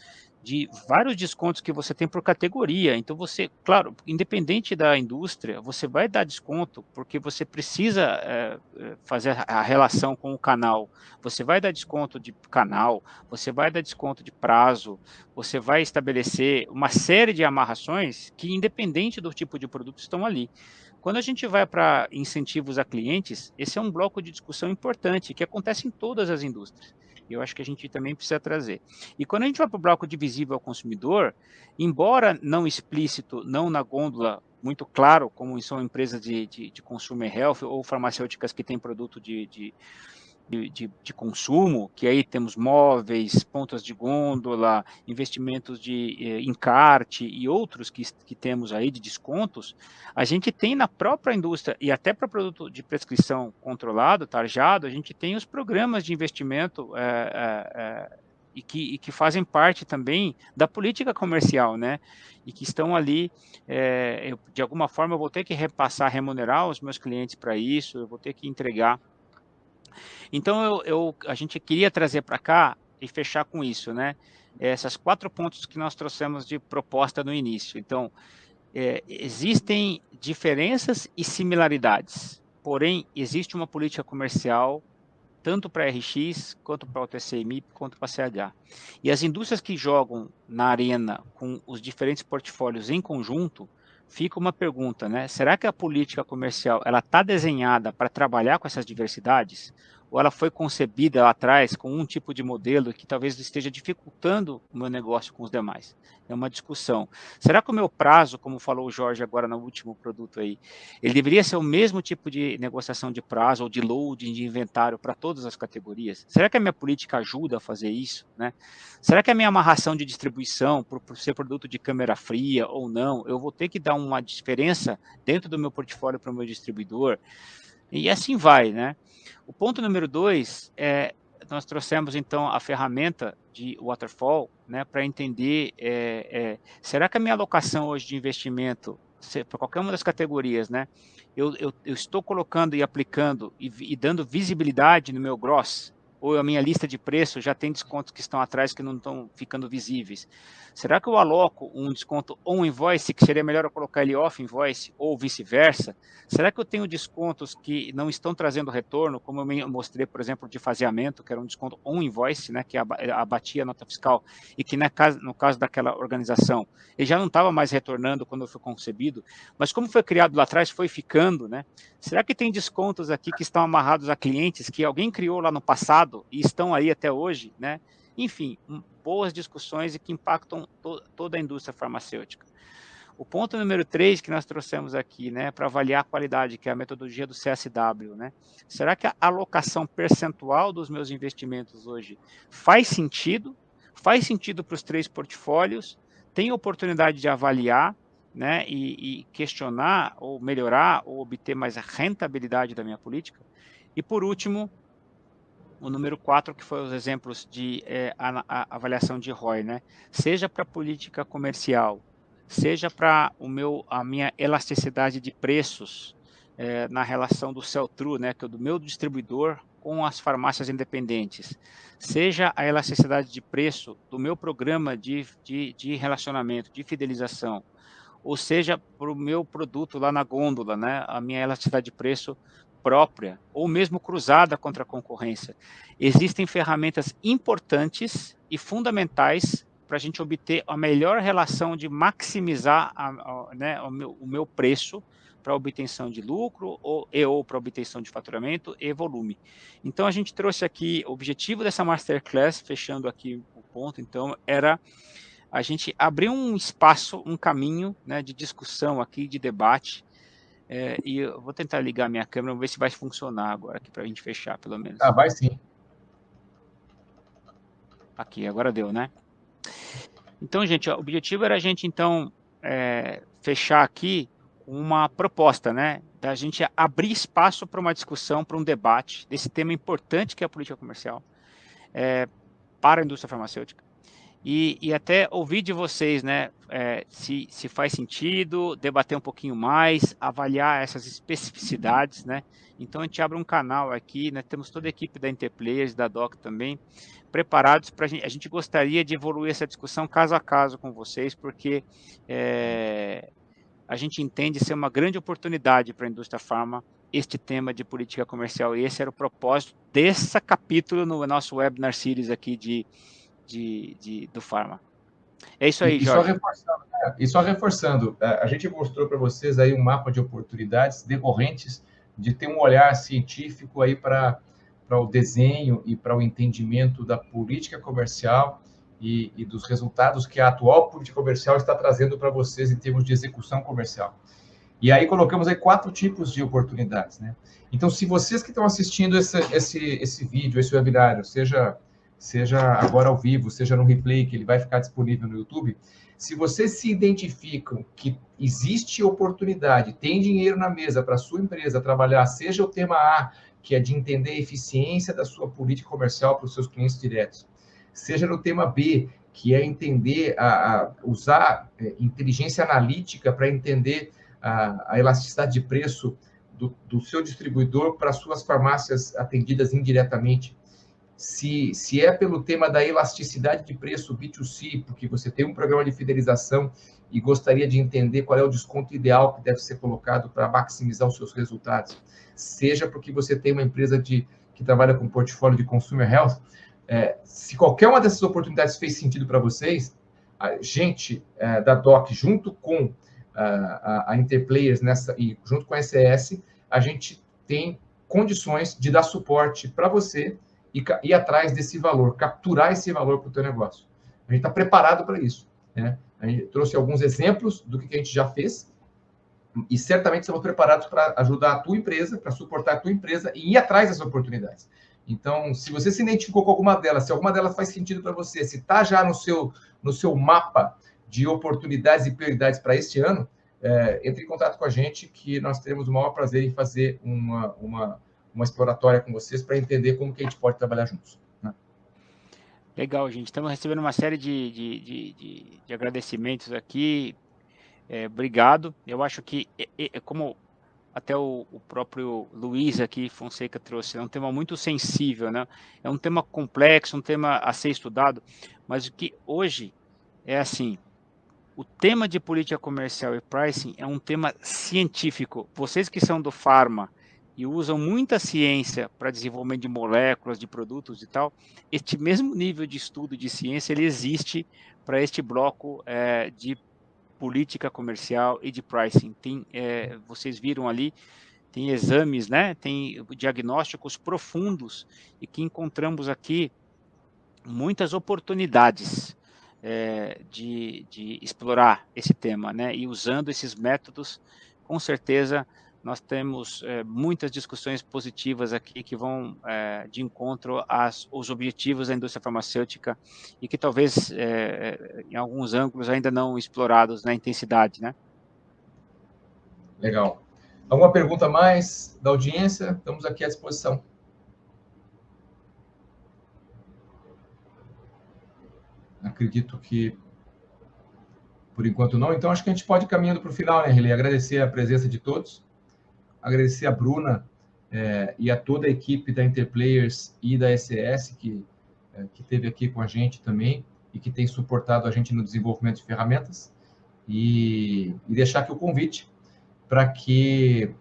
de vários descontos que você tem por categoria. Então você, claro, independente da indústria, você vai dar desconto porque você precisa fazer a relação com o canal. Você vai dar desconto de canal, você vai dar desconto de prazo, você vai estabelecer uma série de amarrações que, independente do tipo de produto, estão ali. Quando a gente vai para incentivos a clientes, esse é um bloco de discussão importante que acontece em todas as indústrias. Eu acho que a gente também precisa trazer. E quando a gente vai para o bloco de visível ao consumidor, embora não explícito, não na gôndola, muito claro, como são empresas de consumer health ou farmacêuticas que têm produto de consumo, que aí temos móveis, pontas de gôndola, investimentos de encarte e outros que temos aí de descontos, a gente tem na própria indústria e até para produto de prescrição controlado, tarjado, a gente tem os programas de investimento e que fazem parte também da política comercial, né? E que estão ali, de alguma forma eu vou ter que remunerar os meus clientes para isso, eu vou ter que entregar. Então, a gente queria trazer para cá e fechar com isso, né? Essas 4 pontos que nós trouxemos de proposta no início. Então, existem diferenças e similaridades, porém, existe uma política comercial tanto para RX, quanto para o TCMIP, quanto para CH. E as indústrias que jogam na arena com os diferentes portfólios em conjunto, fica uma pergunta, né? Será que a política comercial ela está desenhada para trabalhar com essas diversidades? Ou ela foi concebida lá atrás com um tipo de modelo que talvez esteja dificultando o meu negócio com os demais? É uma discussão. Será que o meu prazo, como falou o Jorge agora no último produto aí, ele deveria ser o mesmo tipo de negociação de prazo ou de loading de inventário para todas as categorias? Será que a minha política ajuda a fazer isso, né? Será que a minha amarração de distribuição, por ser produto de câmera fria ou não, eu vou ter que dar uma diferença dentro do meu portfólio para o meu distribuidor? E assim vai, né? O ponto número 2 nós trouxemos então a ferramenta de Waterfall, né, para entender será que a minha alocação hoje de investimento para qualquer uma das categorias, né, eu estou colocando e aplicando e dando visibilidade no meu gross, ou a minha lista de preço já tem descontos que estão atrás que não estão ficando visíveis? Será que eu aloco um desconto on-invoice, que seria melhor eu colocar ele off-invoice, ou vice-versa? Será que eu tenho descontos que não estão trazendo retorno, como eu mostrei, por exemplo, de faseamento, que era um desconto on-invoice, né, que abatia a nota fiscal, e que no caso daquela organização, ele já não estava mais retornando quando foi concebido, mas como foi criado lá atrás, foi ficando, né? Será que tem descontos aqui que estão amarrados a clientes que alguém criou lá no passado e estão aí até hoje, né? Enfim, boas discussões e que impactam toda a indústria farmacêutica. O ponto número 3 que nós trouxemos aqui, né, para avaliar a qualidade, que é a metodologia do CSW, né? Será que a alocação percentual dos meus investimentos hoje faz sentido? Faz sentido para os 3 portfólios? Tem oportunidade de avaliar, né, e questionar, ou melhorar, ou obter mais a rentabilidade da minha política? E por último, o número 4, que foi os exemplos de a avaliação de ROI, né? Seja para política comercial, seja para a minha elasticidade de preços na relação do sell-through, né, que é do meu distribuidor com as farmácias independentes, seja a elasticidade de preço do meu programa de relacionamento, de fidelização, ou seja, para o meu produto lá na gôndola, né, a minha elasticidade de preço própria, ou mesmo cruzada contra a concorrência. Existem ferramentas importantes e fundamentais para a gente obter a melhor relação de maximizar né, o meu preço para obtenção de lucro ou para obtenção de faturamento e volume. Então, a gente trouxe aqui, o objetivo dessa Masterclass, fechando aqui o ponto, então, era a gente abrir um espaço, um caminho, né, de discussão aqui, de debate, e eu vou tentar ligar minha câmera, vamos ver se vai funcionar agora aqui para a gente fechar, pelo menos. Ah, vai sim. Aqui, agora deu, né? Então, gente, o objetivo era a gente, então, fechar aqui uma proposta, né? Da gente abrir espaço para uma discussão, para um debate desse tema importante que é a política comercial para a indústria farmacêutica. E até ouvir de vocês, né, se faz sentido, debater um pouquinho mais, avaliar essas especificidades, né? Então a gente abre um canal aqui, né? Temos toda a equipe da Interplayers, da DOC também, preparados para a gente gostaria de evoluir essa discussão caso a caso com vocês, porque a gente entende ser uma grande oportunidade para a indústria farma este tema de política comercial, e esse era o propósito desse capítulo no nosso webinar series aqui do Pharma. É isso aí, Jorge. Só reforçando, a gente mostrou para vocês aí um mapa de oportunidades decorrentes de ter um olhar científico aí para o desenho e para o entendimento da política comercial e dos resultados que a atual política comercial está trazendo para vocês em termos de execução comercial. E aí colocamos aí 4 tipos de oportunidades, né? Então, se vocês que estão assistindo esse vídeo, esse webinário, seja agora ao vivo, seja no replay, que ele vai ficar disponível no YouTube, se vocês se identificam que existe oportunidade, tem dinheiro na mesa para a sua empresa trabalhar, seja o tema A, que é de entender a eficiência da sua política comercial para os seus clientes diretos, seja no tema B, que é entender, usar inteligência analítica para entender a elasticidade de preço do seu distribuidor para suas farmácias atendidas indiretamente. Se é pelo tema da elasticidade de preço B2C, porque você tem um programa de fidelização e gostaria de entender qual é o desconto ideal que deve ser colocado para maximizar os seus resultados, seja porque você tem uma empresa que trabalha com portfólio de consumer health, se qualquer uma dessas oportunidades fez sentido para vocês, a gente da DOC, junto com a Interplayers e junto com a SES, a gente tem condições de dar suporte para você e ir atrás desse valor, capturar esse valor para o teu negócio. A gente está preparado para isso, né? A gente trouxe alguns exemplos do que a gente já fez e certamente estamos preparados para ajudar a tua empresa, para suportar a tua empresa e ir atrás dessas oportunidades. Então, se você se identificou com alguma delas, se alguma delas faz sentido para você, se está já no seu mapa de oportunidades e prioridades para este ano, entre em contato com a gente, que nós teremos o maior prazer em fazer uma exploratória com vocês para entender como que a gente pode trabalhar juntos. Né? Legal, gente. Estamos recebendo uma série de agradecimentos aqui. Obrigado. Eu acho que, como até o próprio Luiz aqui, Fonseca, trouxe, é um tema muito sensível, né? É um tema complexo, um tema a ser estudado, mas o que hoje é assim, o tema de política comercial e pricing é um tema científico. Vocês que são do pharma e usam muita ciência para desenvolvimento de moléculas, de produtos e tal, este mesmo nível de estudo de ciência, ele existe para este bloco de política comercial e de pricing. Tem, vocês viram ali, tem exames, né? Tem diagnósticos profundos e que encontramos aqui muitas oportunidades de explorar esse tema, né? E usando esses métodos, com certeza nós temos muitas discussões positivas aqui que vão de encontro aos objetivos da indústria farmacêutica e que talvez em alguns ângulos ainda não explorados na intensidade, né? Legal. Alguma pergunta mais da audiência? Estamos aqui à disposição. Acredito que, por enquanto, não. Então, acho que a gente pode ir caminhando para o final, né, Riley? Agradecer a presença de todos, agradecer a Bruna e a toda a equipe da Interplayers e da SES, que esteve aqui com a gente também e que tem suportado a gente no desenvolvimento de ferramentas. E deixar aqui o convite para que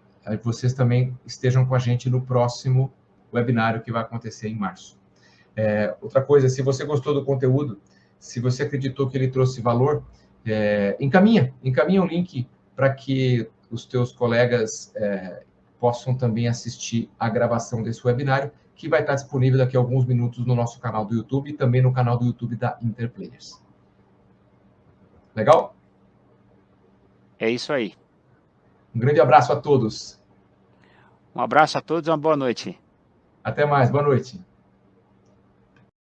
vocês também estejam com a gente no próximo webinário que vai acontecer em março. Outra coisa, se você gostou do conteúdo, se você acreditou que ele trouxe valor, encaminha o link para que os teus colegas possam também assistir a gravação desse webinário, que vai estar disponível daqui a alguns minutos no nosso canal do YouTube e também no canal do YouTube da Interplayers. Legal? É isso aí. Um grande abraço a todos. Um abraço a todos e uma boa noite. Até mais, boa noite.